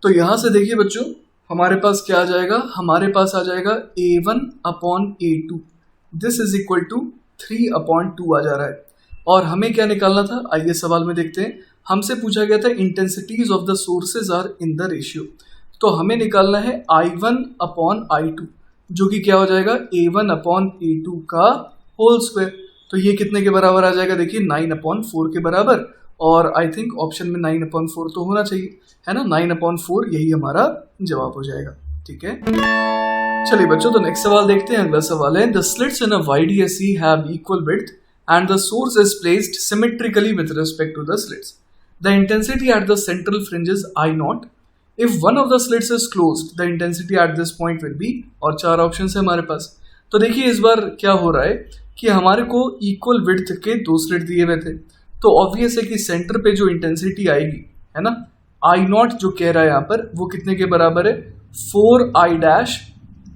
तो यहाँ से देखिए बच्चों हमारे पास क्या आ जाएगा, हमारे पास आ जाएगा a1 upon a2, this is equal to 3 upon 2 आ जा रहा है। और हमें क्या निकालना था, आइए सवाल में देखते हैं। हमसे पूछा गया था intensities of the sources are in the ratio, तो हमें निकालना है i1 अपॉन i2, जो कि क्या हो जाएगा a1 अपॉन a2 का होल स्क्वायर। तो ये कितने के बराबर आ जाएगा, देखिए 9 अपॉन 4 के बराबर, और आई थिंक ऑप्शन में 9 अपॉन 4 तो होना चाहिए, है ना, 9 अपॉन 4 यही हमारा जवाब हो जाएगा। ठीक है, चलिए बच्चों तो नेक्स्ट सवाल देखते हैं। अगला सवाल है, the slits in a YDSE have equal width and the source is placed symmetrically with respect to the slits. The intensity at the central fringe is I naught. If one of the slits is closed, the intensity at this point will be, और 4 option है हमारे पास। तो देखिए इस बार क्या हो रहा है कि हमारे को इक्वल विड्थ के 2 स्लिट दिए हुए थे, तो ऑब्वियस है कि सेंटर पे जो इंटेंसिटी आएगी, है ना, I नॉट जो कह रहा है यहाँ पर, वो कितने के बराबर है, 4I dash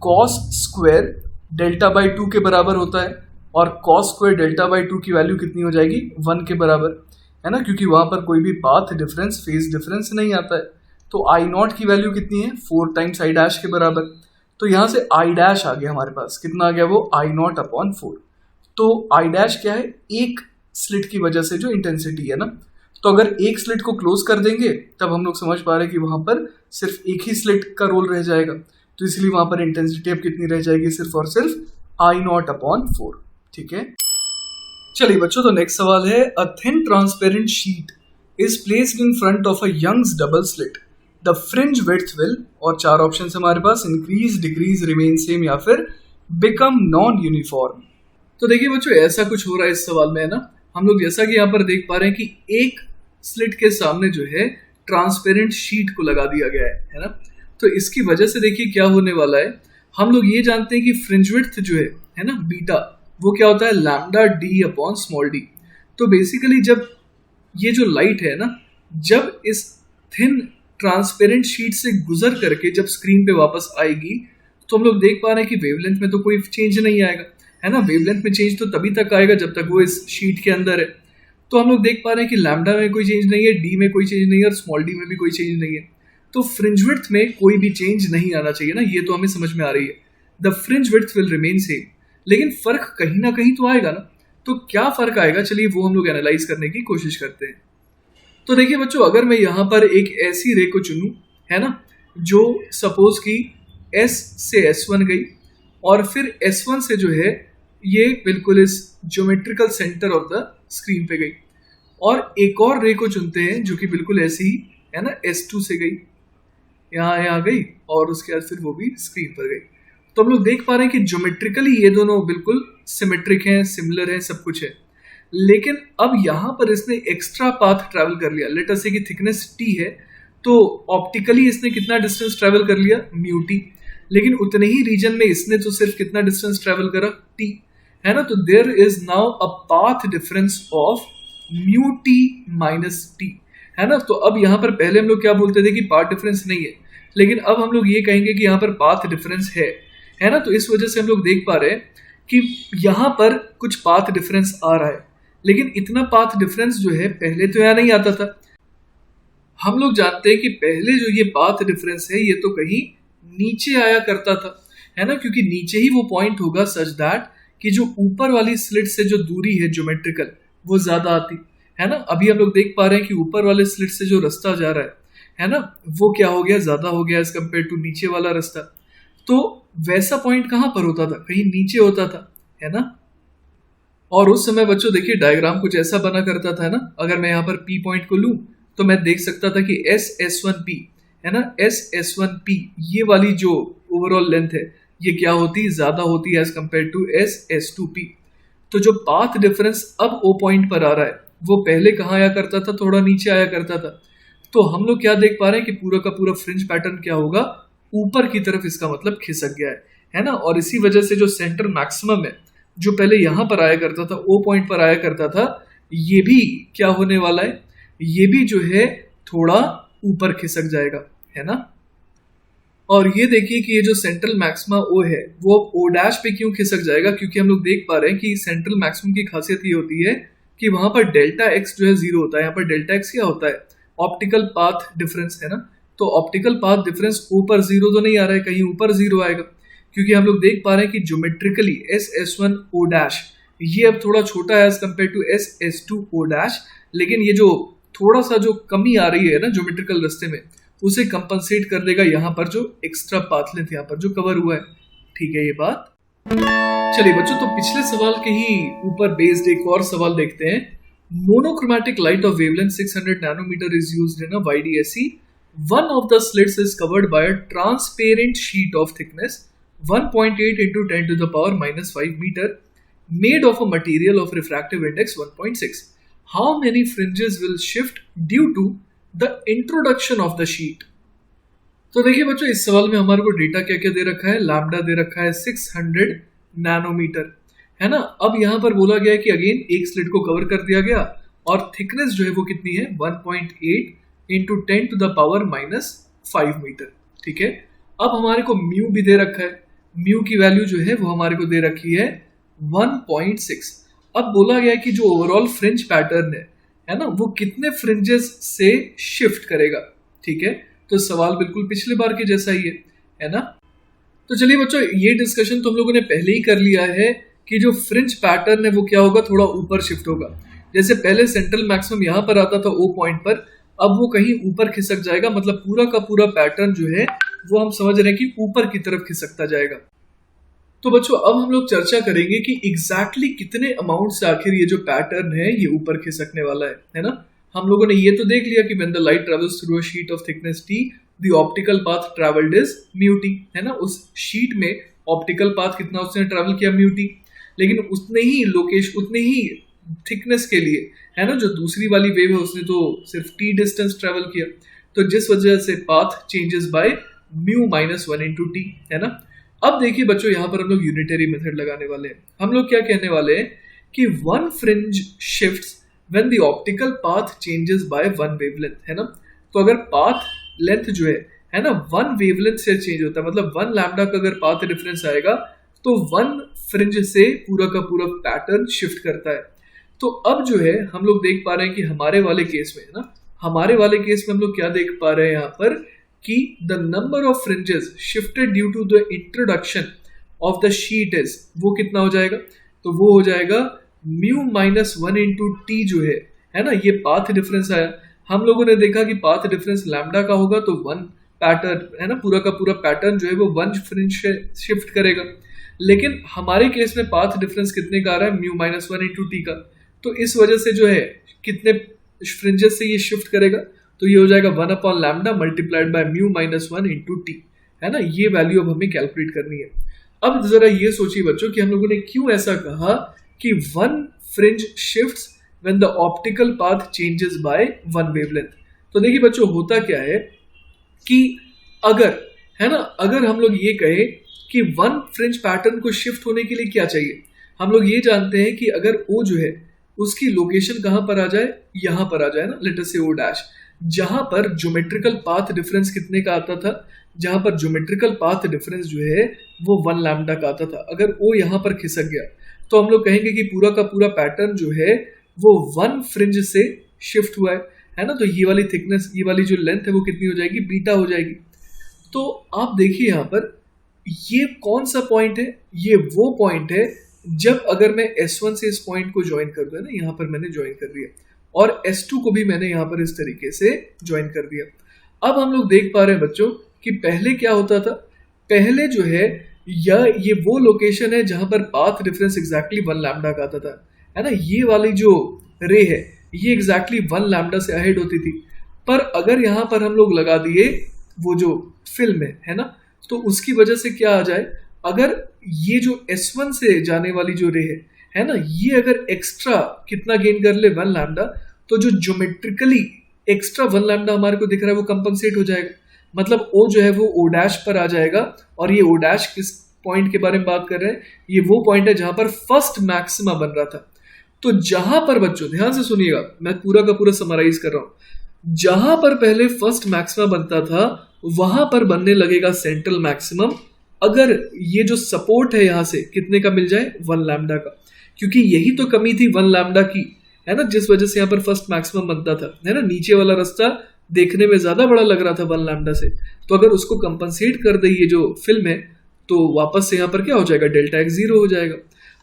cos square delta by 2 के बराबर होता है, और कॉस स्क्वायर डेल्टा बाई 2 की वैल्यू कितनी हो जाएगी, 1 के बराबर, है ना, क्योंकि वहाँ पर कोई भी पाथ डिफरेंस, फेज डिफरेंस नहीं आता है। तो आई नॉट की वैल्यू कितनी है, 4 टाइम्स आई डैश के बराबर। तो यहाँ से आई डैश आ गया हमारे पास, कितना आ गया वो, आई नॉट अपॉन 4। तो आई डैश क्या है, एक स्लिट की वजह से जो इंटेंसिटी है ना, तो अगर एक स्लिट को क्लोज कर देंगे तब हम लोग समझ पा रहे हैं कि वहाँ पर सिर्फ एक ही स्लिट का रोल रह जाएगा, तो इसलिए वहाँ पर इंटेंसिटी अब कितनी रह जाएगी, सिर्फ और सिर्फ आई नॉट अपॉन 4। ठीक है, चलिए बच्चों तो नेक्स्ट सवाल है, a thin transparent sheet is placed in front of a Young's double slit, the fringe width will, और 4 ऑप्शन हमारे पास, इंक्रीज, डिक्रीज, रिमेन सेम, या फिर बिकम नॉन यूनिफॉर्म। तो देखिए बच्चों ऐसा कुछ हो रहा है इस सवाल में, है ना, हम लोग जैसा कि यहाँ पर देख पा रहे हैं कि एक स्लिट के सामने जो है ट्रांसपेरेंट शीट को लगा दिया गया है ना, तो इसकी वजह से देखिए क्या होने वाला है, हम लोग ये जानते हैं कि फ्रिंज विड्थ जो है ना, बीटा, वो क्या होता है, lambda D upon small D. तो बेसिकली जब ये जो लाइट है ना, जब इस थिन ट्रांसपेरेंट शीट से गुजर करके जब स्क्रीन पे वापस आएगी, तो हम लोग देख पा रहे हैं कि वेवलेंथ में तो कोई चेंज नहीं आएगा, है ना, वेवलेंथ में चेंज तो तभी तक आएगा जब तक वो इस शीट के अंदर है। तो हम लोग देख पा रहे हैं कि लैम्डा में कोई चेंज नहीं है, डी में कोई चेंज नहीं है, और स्मॉल डी में भी कोई चेंज नहीं है। तो फ्रिंज विड्थ में कोई भी चेंज नहीं आना चाहिए ना, ये तो हमें समझ में आ रही है, the fringe width will remain same. लेकिन फर्क कहीं ना कहीं तो आएगा ना, तो क्या फर्क आएगा, चलिए वो हम लोग एनालाइज करने की कोशिश करते हैं। तो देखिए बच्चों अगर मैं यहाँ पर एक ऐसी रे को चुनूं, है ना, जो सपोज कि S से S1 गई, और फिर S1 से जो है ये बिल्कुल इस geometrical centre of the screen पे गई, और एक और रे को चुनते हैं जो कि बिल्कुल ऐसी ही, है ना, S2 से गई, यहाँ गई, और उसके बाद फिर वो भी स्क्रीन पर गई। तो हम लोग देख पा रहे हैं कि ज्योमेट्रिकली ये दोनों बिल्कुल सिमेट्रिक हैं, सिमिलर हैं, सब कुछ है। लेकिन अब यहाँ पर इसने एक्स्ट्रा पाथ ट्रैवल कर लिया, लेट अस से कि थिकनेस T है, तो ऑप्टिकली इसने कितना डिस्टेंस ट्रैवल कर लिया, म्यू T, लेकिन उतने ही रीजन में इसने तो सिर्फ कितना डिस्टेंस ट्रैवल करा, T, है ना। तो there is now a path difference of mu T minus T, है ना। तो अब यहाँ पर पहले हम लोग क्या बोलते थे कि पाथ डिफरेंस नहीं है, लेकिन अब हम लोग ये कहेंगे कि यहाँ पर पाथ डिफरेंस है ना। तो इस वजह से हम लोग देख पा रहे हैं कि यहाँ पर कुछ पाथ डिफरेंस आ रहा है, लेकिन इतना पाथ डिफरेंस जो है पहले तो यहाँ नहीं आता था। हम लोग जानते हैं कि पहले जो ये पाथ डिफरेंस है ये तो कहीं नीचे आया करता था, है ना, क्योंकि नीचे ही वो पॉइंट होगा सच दैट कि जो ऊपर वाली स्लिट से जो दूरी है ज्योमेट्रिकल वो ज्यादा आती, है ना। अभी हम लोग देख पा रहे हैं कि ऊपर वाले स्लिट से जो रास्ता जा रहा है ना, वो क्या हो गया, ज्यादा हो गया एज कम्पेयर टू नीचे वाला रास्ता। तो वैसा पॉइंट कहाँ पर होता था, कहीं नीचे होता था, है ना। और उस समय बच्चों देखिए डायग्राम कुछ ऐसा बना करता था ना, अगर मैं यहाँ पर P पॉइंट को लूँ तो मैं देख सकता था कि S1P, है ना, S1P ये वाली जो ओवरऑल लेंथ है ये क्या होती, ज्यादा होती है एज कम्पेयर टू S2P। तो जो पाथ डिफरेंस अब O पॉइंट पर आ रहा है वो पहले कहाँ आया करता था, थोड़ा नीचे आया करता था। तो हम लोग क्या देख पा रहे हैं कि पूरा का पूरा फ्रिंज पैटर्न क्या होगा, ऊपर की तरफ इसका मतलब खिसक गया है ना। और इसी वजह से जो सेंटर मैक्सिमम है, जो पहले यहां पर आया करता था, ओ पॉइंट पर आया करता था, ये भी क्या होने वाला है, ये भी जो है थोड़ा ऊपर खिसक जाएगा, है ना। और ये देखिए कि ये जो सेंट्रल मैक्सिमा ओ है वो अब ओ डैश पे क्यों खिसक जाएगा, क्योंकि हम लोग देख पा रहे हैं कि सेंट्रल मैक्सिमम की खासियत ये होती है कि वहां पर डेल्टा एक्स जो है जीरो होता है। यहाँ पर डेल्टा एक्स क्या होता है, ऑप्टिकल पाथ डिफरेंस, है ना। तो ऑप्टिकल पाथ डिफरेंस ऊपर जीरो तो नहीं आ रहा है, कहीं ऊपर जीरो आएगा, क्योंकि हम लोग देख पा रहे हैं कि geometrically S S one O dash ये अब थोड़ा छोटा है as compare to S S two O dash. लेकिन ये जो थोड़ा सा जो कमी आ रही है ना ज्योमेट्रिकल रास्ते में, उसे कंपनसेट कर देगा यहाँ पर जो एक्स्ट्रा पाथ लेंथ यहाँ पर जो कवर हुआ है। ठीक है ये बात। चलिए बच्चों, तो पिछले सवाल के ही ऊपर बेस्ड एक और सवाल देखते हैं। Monochromatic light of wavelength 600 nanometre is used in a YDSE. One of the slits is covered by a transparent sheet of thickness 1.8 into 10 to the power minus 5 meter made of a material of refractive index 1.6. How many fringes will shift due to the introduction of the sheet? तो देखिए बच्चों, इस सवाल में हमारे को data क्या क्या दे रखा है, लैम्डा दे रखा है 600 नैनोमीटर, है ना। अब यहाँ पर बोला गया है कि अगेन एक स्लिट को कवर कर दिया गया और थिकनेस जो है वो कितनी है 1.8 into 10 to the power minus 5 metre. ठीक है, अब हमारे को म्यू भी दे रखा है, म्यू की वैल्यू जो है वो हमारे को दे रखी है 1.6। अब बोला गया है कि जो ओवरऑल फ्रिंज पैटर्न है ना, वो कितने फ्रिंजेस से शिफ्ट करेगा। ठीक है, तो सवाल बिल्कुल पिछले बार के जैसा ही है ना। तो चलिए बच्चों, ये डिस्कशन तो हम लोगों ने पहले ही कर लिया है कि जो फ्रिंज पैटर्न है वो क्या होगा, थोड़ा ऊपर शिफ्ट होगा। जैसे पहले सेंट्रल मैक्सिमम यहां पर आता था ओ पॉइंट पर, अब वो कहीं ऊपर खिसक जाएगा, मतलब पूरा का पूरा पैटर्न जो है वो हम समझ रहे हैं कि ऊपर की तरफ खिसकता जाएगा। तो बच्चों, अब हम लोग चर्चा करेंगे कि एग्जैक्टली कितने अमाउंट से आखिर ये जो पैटर्न है ये ऊपर खिसकने वाला है ना। हम लोगों ने ये तो देख लिया कि when the light travels through a sheet of thickness t the optical path travelled is mu t, है ना। उस शीट में ऑप्टिकल पाथ कितना उसने ट्रैवल किया म्यू t, लेकिन उतने ही लोकेशन उतने ही थिकनेस के लिए, है ना, जो दूसरी वाली वेव है उसने तो सिर्फ t डिस्टेंस ट्रैवल किया। तो जिस वजह से path changes by mu minus 1 into T, है ना। अब देखिए बच्चों, यहाँ पर हम लोग यूनिटरी मेथड लगाने वाले हैं। हम लोग क्या कहने वाले हैं कि one fringe shifts when the optical path changes by one wavelength, है ना। तो अगर पाथ लेंथ जो है ना, वन वेवलेंथ से चेंज होता है, मतलब वन लैम्डा का अगर पाथ डिफरेंस आएगा तो वन फ्रिंज से पूरा का पूरा पैटर्न शिफ्ट करता है। तो अब जो है हम लोग देख पा रहे हैं कि हमारे वाले केस में, है ना, हमारे वाले केस में हम लोग क्या देख पा रहे हैं यहाँ पर कि the number of fringes shifted due to the introduction of the sheet is, वो कितना हो जाएगा, तो वो हो जाएगा म्यू माइनस 1 इंटू टी जो है ना। ये पाथ डिफरेंस आया, हम लोगों ने देखा कि पाथ डिफरेंस लैम्डा का होगा तो वन पैटर्न, है ना, पूरा का पूरा पैटर्न जो है वो वन फ्रिंज से शिफ्ट करेगा। लेकिन हमारे केस में पाथ डिफरेंस कितने का आ रहा है, म्यू माइनस 1 इंटू टी का। तो इस वजह से जो है कितने फ्रिंजेस से ये शिफ्ट करेगा, तो ये हो जाएगा 1 upon lambda multiplied by mu minus 1 into T, है ना। ये वैल्यू अब हमें कैलकुलेट करनी है। अब जरा ये सोचिए बच्चों कि हम लोगों ने क्यों ऐसा कहा कि one fringe shifts when the optical path changes by one wavelength. तो देखिए बच्चों, होता क्या है कि अगर, है ना, अगर हम लोग ये कहें कि वन फ्रिंज पैटर्न को शिफ्ट होने के लिए क्या चाहिए, हम लोग ये जानते हैं कि अगर ओ जो है उसकी लोकेशन कहां पर आ जाए, यहां पर आ जाए ना, लेट अस से ओ डैश, जहां पर ज्योमेट्रिकल पाथ डिफरेंस कितने का आता था, जहां पर ज्योमेट्रिकल पाथ डिफरेंस जो है वो 1 लैम्डा का आता था। अगर ओ यहां पर खिसक गया तो हम लोग कहेंगे कि पूरा का पूरा पैटर्न जो है वो वन फ्रिंज से शिफ्ट हुआ है ना। तो ये वाली थिकनेस, ये वाली जो लेंथ है वो कितनी हो जाएगी, बीटा हो जाएगी। तो आप देखिए यहाँ पर ये कौन सा पॉइंट है, ये वो पॉइंट है जब अगर मैं S1 से इस पॉइंट को ज्वाइन कर दूं ना, यहाँ पर मैंने ज्वाइन कर दिया, और S2 को भी मैंने यहाँ पर इस तरीके से ज्वाइन कर दिया। अब हम लोग देख पा रहे हैं बच्चों कि पहले क्या होता था, पहले जो है ये वो लोकेशन है जहां पर पाथ डिफरेंस एग्जैक्टली 1 लैम्डा का आता था, है ना। ये वाली जो रे है ये एग्जैक्टली 1 लैम्डा से अहेड होती थी। पर अगर यहाँ पर हम लोग लगा दिए वो जो फिल्म है ना, तो उसकी वजह से क्या आ जाए, अगर ये जो S1 से जाने वाली जो रे है ना। ये अगर एक्स्ट्रा कितना गेन कर ले 1 लैम्डा, तो जो ज्योमेट्रिकली एक्स्ट्रा 1 लैम्डा हमारे को दिख रहा है वो कंपनसेट हो जाएगा। मतलब ओ जो है वो ओ डैश पर आ जाएगा, और ये ओ डैश किस पॉइंट के बारे में बात कर रहे हैं, ये वो पॉइंट है जहां पर फर्स्ट मैक्सिमा बन रहा था। तो जहां पर बच्चों ध्यान से सुनिएगा, मैं पूरा का पूरा समराइज कर रहा हूं, जहां पर पहले फर्स्ट मैक्सिमा बनता था वहां पर बनने लगेगा सेंट्रल मैक्सिमम, अगर ये जो सपोर्ट है यहां से कितने का मिल जाए 1 लैम्डा का, क्योंकि यही तो कमी थी 1 लैम्डा की, है ना, जिस वजह से यहां पर फर्स्ट मैक्सिमम बनता था, है ना। नीचे वाला रास्ता देखने में ज्यादा बड़ा लग रहा था 1 लैम्डा से, तो अगर उसको कंपनसेट कर दे ये जो फिल्म है, तो वापस से यहाँ पर क्या हो जाएगा, डेल्टा एक्स 0 हो जाएगा।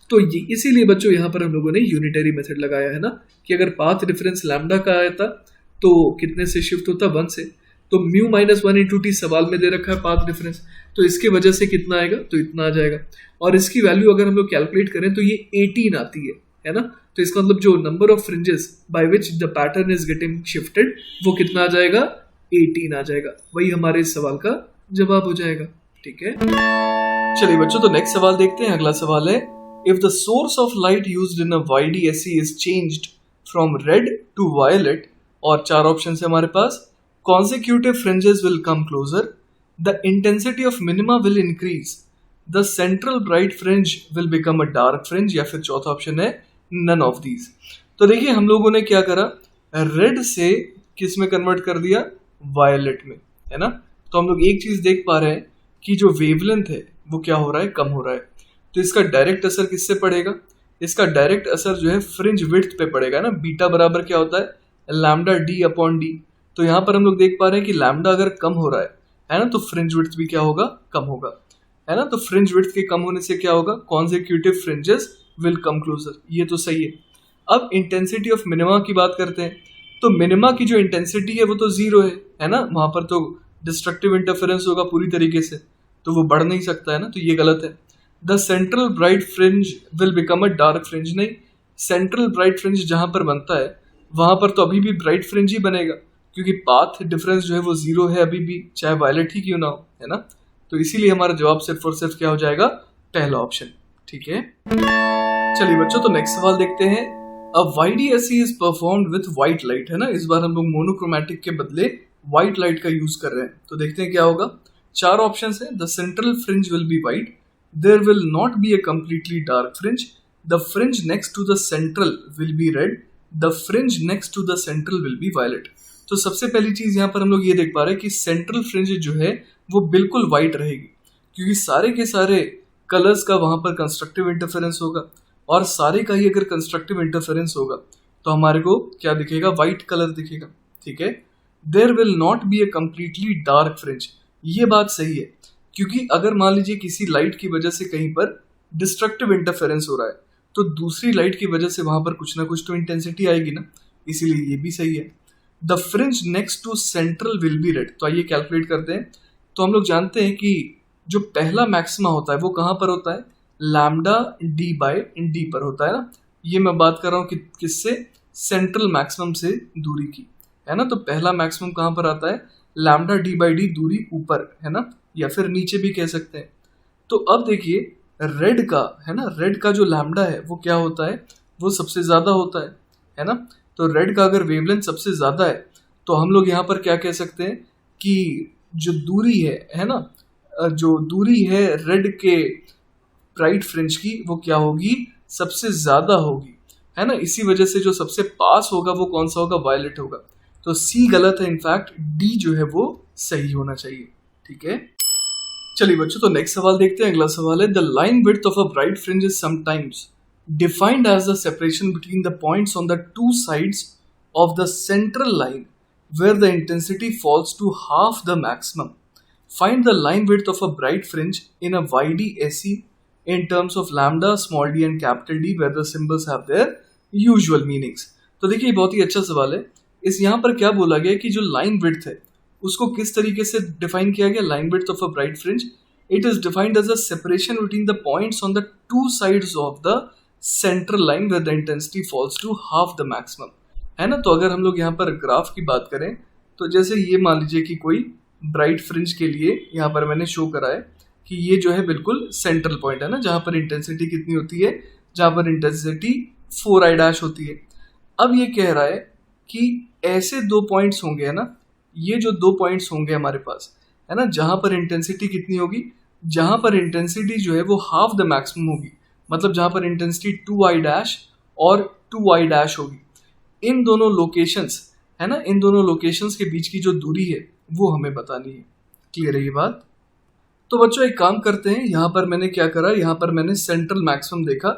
तो ये इसीलिए बच्चों यहाँ पर हम लोगों ने यूनिटरी मेथड लगाया है ना, कि अगर पाथ डिफरेंस लैम्डा का आया था तो कितने से शिफ्ट होता 1 से, तो म्यू माइनस 1 इंटू टी सवाल में दे रखा है पाथ डिफरेंस, तो इसके वजह से कितना आएगा, तो इतना आ जाएगा। और इसकी वैल्यू अगर हम लोग कैलकुलेट करें तो ये 18 आती है ना। तो इसका मतलब जो number of fringes by which the pattern is getting shifted वो कितना आ जाएगा, 18 आ जाएगा। वही हमारे इस सवाल का जवाब हो जाएगा। ठीक है, चलिए बच्चों, तो नेक्स्ट सवाल देखते हैं। अगला सवाल है, if the source of light used in a YDSE is changed from red to violet, और 4 ऑप्शन है हमारे पास, consecutive fringes will come closer, the intensity of minima will increase, the central bright fringe will become a dark fringe, या फिर चौथा option है none of these। तो देखिए हम लोगों ने क्या करा, रेड से किस में कन्वर्ट कर दिया, वायलेट में, है ना। तो हम लोग एक चीज देख पा रहे हैं कि जो वेवलेंथ है वो क्या हो रहा है, कम हो रहा है। तो इसका डायरेक्ट असर किससे पड़ेगा, इसका डायरेक्ट असर जो है फ्रिंज विड्थ पे पड़ेगा ना। बीटा बराबर क्या होता है, लैम्डा डी अपॉन डी। तो यहाँ पर हम लोग देख पा रहे हैं कि लैम्डा अगर कम हो रहा है ना, तो फ्रिंज विड्थ भी क्या होगा, कम होगा, है ना। तो फ्रिंज विड्थ के कम होने से क्या होगा, consecutive fringes will come closer, ये तो सही है। अब इंटेंसिटी ऑफ मिनिमा की बात करते हैं, तो मिनिमा की जो इंटेंसिटी है वो तो 0 है ना, वहां पर तो डिस्ट्रक्टिव इंटरफेरेंस होगा पूरी तरीके से, तो वो बढ़ नहीं सकता है ना, तो ये गलत है। The central bright fringe will become a dark fringe, नहीं, सेंट्रल ब्राइट फ्रिंज जहां पर बनता है वहां पर तो अभी भी ब्राइट फ्रिंज ही बनेगा, क्योंकि पाथ डिफरेंस जो है वो 0 है अभी भी, चाहे वायलेट ही क्यों ना हो, है ना। तो इसीलिए हमारा जवाब सिर्फ और सिर्फ क्या हो जाएगा, पहला ऑप्शन। ठीक है, चलिए बच्चों, तो नेक्स्ट सवाल देखते हैं। अब YDSE is performed with white light, है ना। इस बार हम लोग मोनोक्रोमैटिक के बदले व्हाइट लाइट का यूज कर रहे हैं, तो देखते हैं क्या होगा। 4 ऑप्शन है, the central fringe will be white, there will not be a completely dark fringe, the fringe next to the central will be red, the fringe next to the central will be violet. तो सबसे पहली चीज यहाँ पर हम लोग ये देख पा रहे हैं कि सेंट्रल फ्रिंज जो है वो बिल्कुल व्हाइट रहेगी, क्योंकि सारे के सारे कलर्स का वहां पर कंस्ट्रक्टिव इंटरफेरेंस होगा, और सारे का ही अगर कंस्ट्रक्टिव इंटरफेरेंस होगा तो हमारे को क्या दिखेगा, व्हाइट कलर दिखेगा। ठीक है, there will not be a completely dark fringe, ये बात सही है, क्योंकि अगर मान लीजिए किसी लाइट की वजह से कहीं पर डिस्ट्रक्टिव इंटरफेरेंस हो रहा है, तो दूसरी लाइट की वजह से वहां पर कुछ ना कुछ तो इंटेंसिटी आएगी ना, इसीलिए ये भी सही है। The fringe next to central will be red, तो आइए कैलकुलेट करते हैं। तो हम लोग जानते हैं कि जो पहला मैक्सिमा होता है वो कहाँ पर होता है, लैम्डा डी बाय डी पर होता है ना। ये मैं बात कर रहा हूँ कि किससे, सेंट्रल मैक्सिमम से दूरी की, है ना। तो पहला मैक्सिमम कहाँ पर आता है, लैम्डा डी बाई डी, दूरी ऊपर, है ना, या फिर नीचे भी कह सकते हैं। तो अब देखिए रेड का, है ना, रेड का जो लैम्डा है वो क्या होता है, वो सबसे ज्यादा होता है ना। तो रेड का अगर वेवलेंथ सबसे ज्यादा है तो हम लोग यहाँ पर क्या कह सकते हैं कि जो दूरी है ना, जो दूरी है रेड के ब्राइट फ्रिंज की वो क्या होगी, सबसे ज्यादा होगी, है ना। इसी वजह से जो सबसे पास होगा वो कौन सा होगा, वायलेट होगा। तो सी गलत है, इनफैक्ट डी जो है वो सही होना चाहिए। ठीक है, चलिए बच्चों, तो नेक्स्ट सवाल देखते हैं। अगला सवाल है, the line width of a bright fringe is sometimes defined as the separation between the points on the two sides of the central line where the intensity falls to half the maximum. Find the line width of a bright fringe in a YDSE in terms of lambda, small d and capital D where the symbols have their usual meanings. तो देखिए बहुत ही अच्छा सवाल है। इस यहाँ पर क्या बोला गया कि जो लाइन विड्थ है उसको किस तरीके से डिफाइन किया गया, line width of a bright fringe, it is defined as a separation between the points on the two sides of the central line where the intensity falls to half the maximum, है ना। तो अगर हम लोग यहाँ पर graph की बात करें तो जैसे ये मान लीजिए कि कोई ब्राइट फ्रिंज के लिए यहाँ पर मैंने शो करा है कि ये जो है बिल्कुल सेंट्रल पॉइंट है ना, जहाँ पर इंटेंसिटी कितनी होती है, जहां पर इंटेंसिटी 4i डैश होती है। अब ये कह रहा है कि ऐसे दो पॉइंट्स होंगे, है ना, ये जो दो पॉइंट्स होंगे हमारे पास, है ना, जहां पर इंटेंसिटी कितनी होगी, जहां पर इंटेंसिटी जो है वो हाफ द मैक्सिमम होगी, मतलब जहां पर इंटेंसिटी 2i डैश और 2i डैश होगी। इन दोनों लोकेशंस, है ना, इन दोनों लोकेशंस के बीच की जो दूरी है वो हमें बतानी है। क्लियर है ये बात? तो बच्चों एक काम करते हैं, यहाँ पर मैंने क्या करा, यहाँ पर मैंने सेंट्रल मैक्सिमम देखा,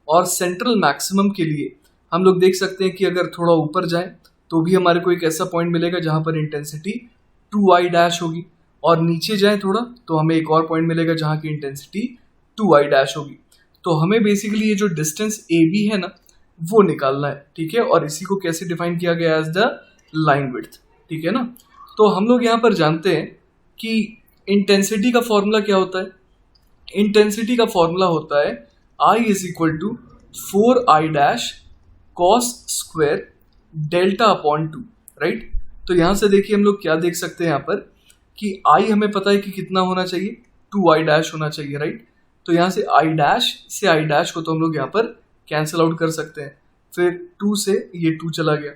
और सेंट्रल मैक्सिमम के लिए हम लोग देख सकते हैं कि अगर थोड़ा ऊपर जाएं तो भी हमारे को एक ऐसा पॉइंट मिलेगा जहाँ पर इंटेंसिटी 2i डैश होगी, और नीचे जाएं थोड़ा तो हमें एक और पॉइंट मिलेगा जहाँ की इंटेंसिटी 2i डैश होगी। तो हमें बेसिकली ये जो डिस्टेंस ए बी है ना वो निकालना है, ठीक है, और इसी को कैसे डिफाइन किया गया एज द लाइन विड्थ, ठीक है ना। तो हम लोग यहाँ पर जानते हैं कि इंटेंसिटी का फॉर्मूला क्या होता है। इंटेंसिटी का फॉर्मूला होता है I is equal to 4i dash cos square delta upon 2, right. तो यहाँ से देखिए हम लोग क्या देख सकते हैं यहाँ पर कि I हमें पता है कि कितना होना चाहिए, 2i डैश होना चाहिए, राइट। तो यहाँ से i डैश से i डैश को तो हम लोग यहाँ पर कैंसिल आउट कर सकते हैं, फिर 2 से ये 2 चला गया,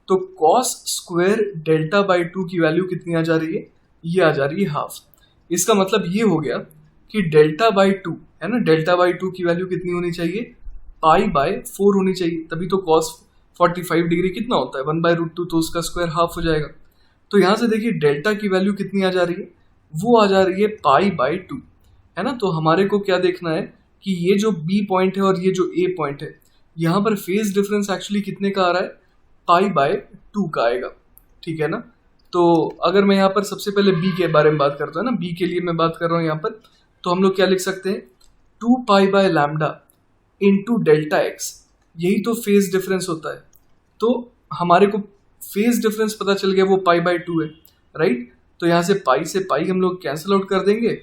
तो कॉस स्क्वायर डेल्टा बाई 2 की वैल्यू कितनी आ जा रही है, ये आ जा रही है हाफ। इसका मतलब ये हो गया कि डेल्टा बाई 2, है ना, डेल्टा बाई 2 की वैल्यू कितनी होनी चाहिए, पाई बाय 4 होनी चाहिए, तभी तो कॉस 45 डिग्री कितना होता है 1/√2, तो उसका स्क्वायर हाफ हो जाएगा। तो यहाँ से देखिए डेल्टा की वैल्यू कितनी आ जा रही है, वो आ जा रही है पाई बाय 2, है ना। तो हमारे को क्या देखना है कि ये जो बी पॉइंट है और ये जो ए पॉइंट है, यहाँ पर फेज डिफरेंस एक्चुअली कितने का आ रहा है, पाई बाय 2 का आएगा, ठीक है ना। तो अगर मैं यहाँ पर सबसे पहले बी के बारे में बात करता हूँ ना, बी के लिए मैं बात कर रहा हूँ यहाँ पर, तो हम लोग क्या लिख सकते हैं, 2 pi by lambda into delta x, यही तो फेज डिफरेंस होता है। तो हमारे को फेज डिफरेंस पता चल गया, वो पाई बाय 2 है, राइट। तो यहाँ से पाई हम लोग कैंसिल आउट कर देंगे,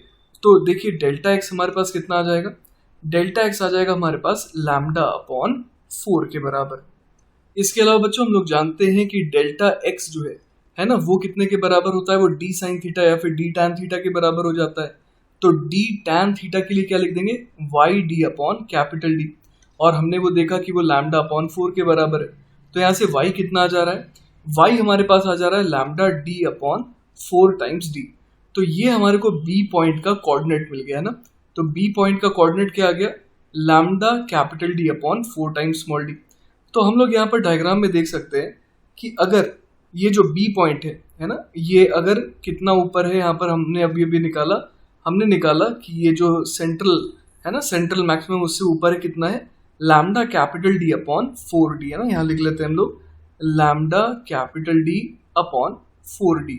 तो देखिए डेल्टा एक्स हमारे पास कितना आ जाएगा, डेल्टा एक्स आ जाएगा हमारे पास लैम्डा अपॉन 4 के बराबर। इसके अलावा बच्चों हम लोग जानते हैं कि डेल्टा एक्स जो है ना, वो कितने के बराबर होता है, वो डी साइन थीटा या फिर डी टैन थीटा के बराबर हो जाता है। तो डी टैन थीटा के लिए क्या लिख देंगे, y d upon capital D, और हमने वो देखा कि वो लैम्डा अपॉन 4 के बराबर है। तो यहाँ से वाई कितना आ जा रहा है, वाई हमारे पास आ जा रहा है lambda D upon 4 times D. तो ये हमारे को बी पॉइंट का कोऑर्डिनेट मिल गया है ना। तो बी पॉइंट का कोऑर्डिनेट क्या आ गया, lambda capital D upon 4 times small D. तो हम लोग यहाँ पर डायग्राम में देख सकते हैं कि अगर ये जो बी पॉइंट है ना, ये अगर कितना ऊपर है, यहाँ पर हमने अभी अभी निकाला कि ये जो सेंट्रल है ना, सेंट्रल मैक्सिमम उससे ऊपर है, कितना है, lambda capital D upon 4 D, है ना। यहाँ लिख लेते हैं हम लोग lambda capital D upon 4 D.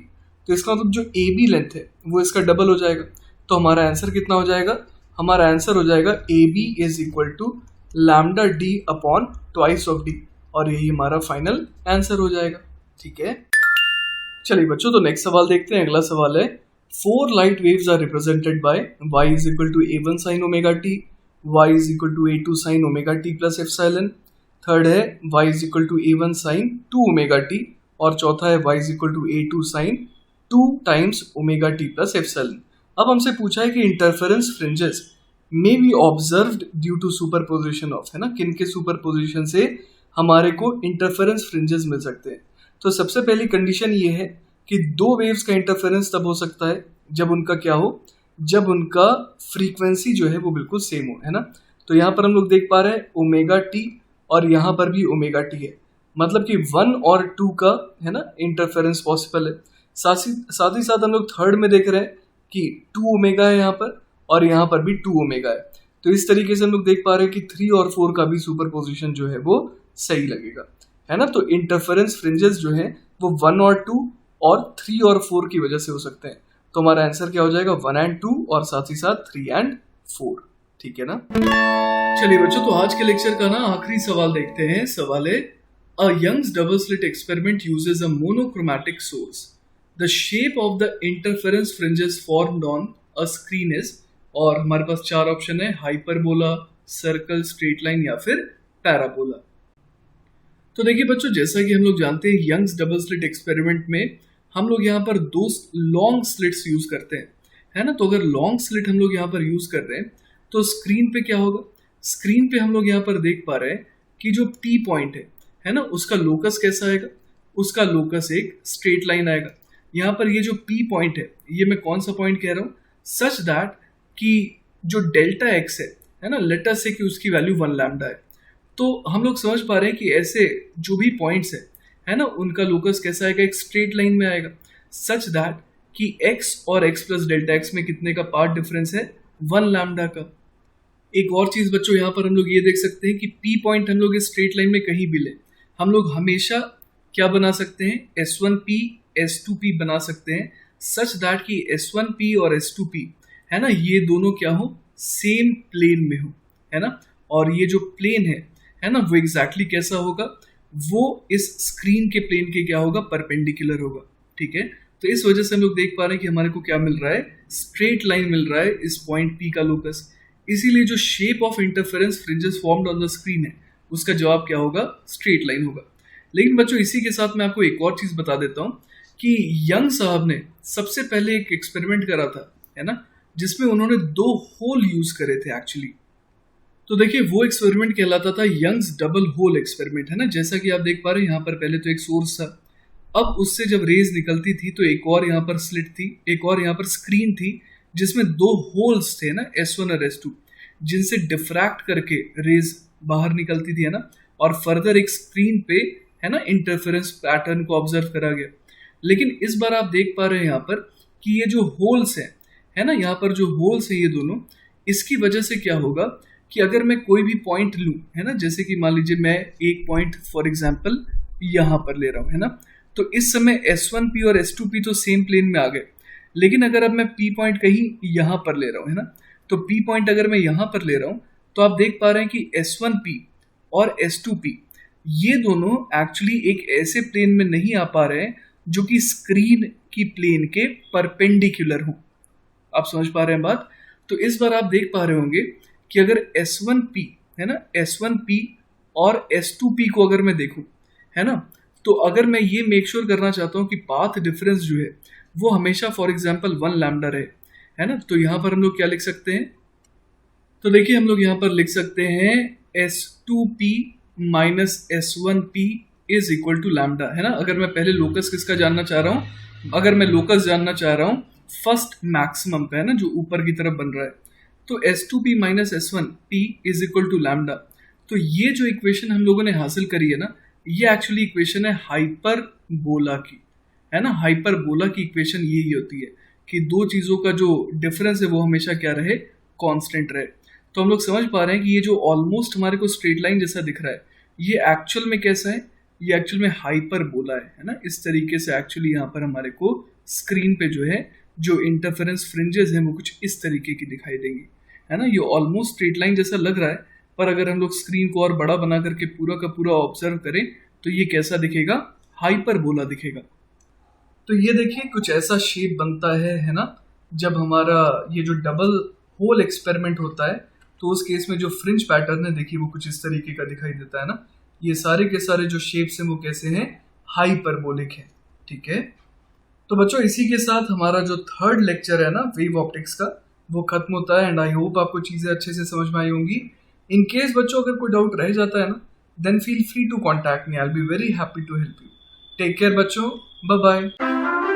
तो इसका मतलब जो ए बी लेंथ है वो इसका डबल हो जाएगा। तो हमारा आंसर कितना हो जाएगा, हमारा आंसर हो जाएगा A B is equal to lambda D upon twice of d, और यही हमारा फाइनल आंसर हो जाएगा, ठीक है। चलिए बच्चों, तो नेक्स्ट सवाल देखते हैं। अगला सवाल है, 4 light waves are represented by y is equal to a1 sin omega t, y is equal to a2 sin omega t plus epsilon. Third है y is equal to a1 sin 2 omega t, और चौथा है y is equal to a2 sin 2 times omega t plus epsilon. अब हमसे पूछा है कि interference fringes may be observed due to superposition of, है ना, किन के सुपरपोजिशन से हमारे को इंटरफेरेंस फ्रिंजेस मिल सकते हैं। तो सबसे पहली कंडीशन ये है कि दो वेव्स का इंटरफेरेंस तब हो सकता है जब उनका क्या हो, जब उनका फ्रीक्वेंसी जो है वो बिल्कुल सेम हो, है ना। तो यहाँ पर हम लोग देख पा रहे हैं ओमेगा टी, और यहाँ पर भी ओमेगा टी है, मतलब कि 1 और 2 का, है ना, इंटरफेरेंस पॉसिबल है। साथ ही साथ हम लोग थर्ड में देख रहे हैं कि 2 ओमेगा है यहाँ पर, और यहाँ पर भी 2 ओमेगा है। तो इस तरीके से हम लोग देख पा रहे हैं कि 3 और 4 का भी सुपरपोजिशन जो है वो सही लगेगा, है ना। तो इंटरफेरेंस फ्रिंजेस जो है वो 1 और 2 और 3 और 4 की वजह से हो सकते हैं। तो हमारा आंसर क्या हो जाएगा, 1 and 2 और साथ ही साथ 3 and 4, ठीक है ना। चलिए बच्चों, तो आज के लेक्चर का ना आखिरी सवाल देखते हैं। सवाल है, a Young's double slit experiment uses a monochromatic source, the shape of the interference fringes formed on a screen is, और हमारे पास 4 ऑप्शन है, हाइपरबोला, सर्कल, स्ट्रेट लाइन या फिर पैराबोला। तो देखिए बच्चों, जैसा कि हम लोग जानते हैं यंग्स डबल स्लिट एक्सपेरिमेंट में हम लोग यहाँ पर 2 लॉन्ग स्लिट्स यूज करते हैं, है ना। तो अगर लॉन्ग स्लिट हम लोग यहाँ पर यूज कर रहे हैं तो स्क्रीन पे क्या होगा, स्क्रीन पे हम लोग यहाँ पर देख पा रहे हैं कि जो पी पॉइंट है ना, उसका लोकस कैसा आएगा, उसका लोकस एक स्ट्रेट लाइन आएगा। यहाँ पर ये जो पी पॉइंट है मैं कौन सा पॉइंट कह रहा हूँ, सच दैट कि जो डेल्टा एक्स है ना, लेट अस से कि उसकी वैल्यू 1 लैम्डा है। तो हम लोग समझ पा रहे हैं कि ऐसे जो भी पॉइंट्स है ना, उनका लोकस कैसा आएगा, एक स्ट्रेट लाइन में आएगा, सच दैट कि x और x प्लस डेल्टा एक्स में कितने का पाथ डिफरेंस है, 1 लैम्डा का। एक और चीज बच्चों यहाँ पर हम लोग ये देख सकते हैं कि P पॉइंट हम लोग इस स्ट्रेट लाइन में कहीं भी ले, हम लोग हमेशा क्या बना सकते हैं, S1P S2P बना सकते हैं, सच दैट कि S1P और S2P है ना, ये दोनों क्या हो, सेम प्लेन में हो, है ना। और ये जो प्लेन है ना, वो एग्जैक्टली कैसा होगा, वो इस स्क्रीन के प्लेन के क्या होगा, परपेंडिकुलर होगा, ठीक है। तो इस वजह से हम लोग देख पा रहे हैं कि हमारे को क्या मिल रहा है, स्ट्रेट लाइन मिल रहा है इस पॉइंट P का लोकस। इसीलिए जो shape of interference fringes formed on the screen है, उसका जवाब क्या होगा, स्ट्रेट लाइन होगा। लेकिन बच्चों इसी के साथ मैं आपको एक और चीज बता देता हूँ कि यंग साहब ने सबसे पहले एक एक्सपेरिमेंट करा था, है ना, जिसमें उन्होंने 2 होल यूज करे थे एक्चुअली। तो देखिए वो एक्सपेरिमेंट कहलाता था यंग्स डबल होल एक्सपेरिमेंट, है ना। जैसा कि आप देख पा रहे हैं यहाँ पर पहले तो एक सोर्स था, अब उससे जब रेज निकलती थी तो एक और यहाँ पर स्लिट थी, एक और यहाँ पर स्क्रीन थी, जिसमें 2 होल्स थे ना, S1 और S2, जिनसे डिफ्रैक्ट करके रेज बाहर निकलती थी, है ना। और फर्दर एक स्क्रीन पे है ना इंटरफेरेंस पैटर्न को ऑब्जर्व करा गया। लेकिन इस बार आप देख पा रहे हैं यहाँ पर कि ये जो होल्स है ना, यहाँ पर जो होल्स है ये दोनों, इसकी वजह से क्या होगा कि अगर मैं कोई भी पॉइंट लूँ, है ना, जैसे कि मान लीजिए मैं एक पॉइंट फॉर एग्जांपल यहाँ पर ले रहा हूँ, है ना, तो इस समय S1P और S2P तो सेम प्लेन में आ गए। लेकिन अगर अब मैं P पॉइंट कहीं यहाँ पर ले रहा हूँ, है ना, तो P पॉइंट अगर मैं यहाँ पर ले रहा हूँ, तो आप देख पा रहे हैं कि S1P और S2P ये दोनों एक्चुअली एक ऐसे प्लेन में नहीं आ पा रहे हैं जो कि स्क्रीन की प्लेन के परपेंडिकुलर हो। आप समझ पा रहे हैं बात। तो इस बार आप देख पा रहे होंगे कि अगर S1P है ना, S1P और S2P को अगर मैं देखूं, है ना, तो अगर मैं ये मेक श्योर करना चाहता हूँ कि पाथ डिफरेंस जो है वो हमेशा फॉर एग्जांपल 1 लैम्डा रहे, है ना, तो यहाँ पर हम लोग क्या लिख सकते हैं, तो देखिए हम लोग यहाँ पर लिख सकते हैं S2P minus S1P is equal to lambda, है ना। अगर मैं पहले लोकस किसका जानना चाह रहा हूँ, अगर मैं लोकस जानना चाह रहा हूँ फर्स्ट मैक्सिमम पे, है ना, जो ऊपर की तरफ बन रहा है, तो S2P minus S1P is equal to lambda. तो ये जो इक्वेशन हम लोगों ने हासिल करी है ना, ये एक्चुअली इक्वेशन है हाइपरबोला की, है ना। हाइपरबोला की इक्वेशन यही होती है कि दो चीजों का जो डिफरेंस है वो हमेशा क्या रहे, कांस्टेंट रहे। तो हम लोग समझ पा रहे हैं कि ये जो ऑलमोस्ट हमारे को स्ट्रेट लाइन जैसा दिख रहा है, ये एक्चुअल में कैसा है, ये एक्चुअल में हाइपरबोला है ना। इस तरीके से एक्चुअली यहाँ पर हमारे को स्क्रीन पे जो है जो इंटरफेरेंस फ्रिंजेस हैं वो कुछ इस तरीके की दिखाई देंगी, है ना। ये ऑलमोस्ट स्ट्रेट लाइन जैसा लग रहा है, पर अगर हम लोग स्क्रीन को और बड़ा बना करके पूरा का पूरा ऑब्जर्व करें तो ये कैसा दिखेगा, हाइपरबोला दिखेगा। तो ये देखिए कुछ ऐसा शेप बनता है ना, जब हमारा ये जो डबल होल एक्सपेरिमेंट होता है, तो उस केस में जो फ्रिंज पैटर्न है देखिए वो कुछ इस तरीके का दिखाई देता है ना। ये सारे के सारे जो शेप्स हैं वो कैसे हैं, हाइपरबोलिक है, ठीक है। तो बच्चों इसी के साथ हमारा जो थर्ड लेक्चर है ना वेव ऑप्टिक्स का, वो खत्म होता है। एंड आई होप आपको चीजें अच्छे से समझ में आई होंगी। इन केस बच्चों अगर कोई डाउट रह जाता है ना, then feel free to contact me, I will be very happy to help you. Take care बच्चों, बाय बाय।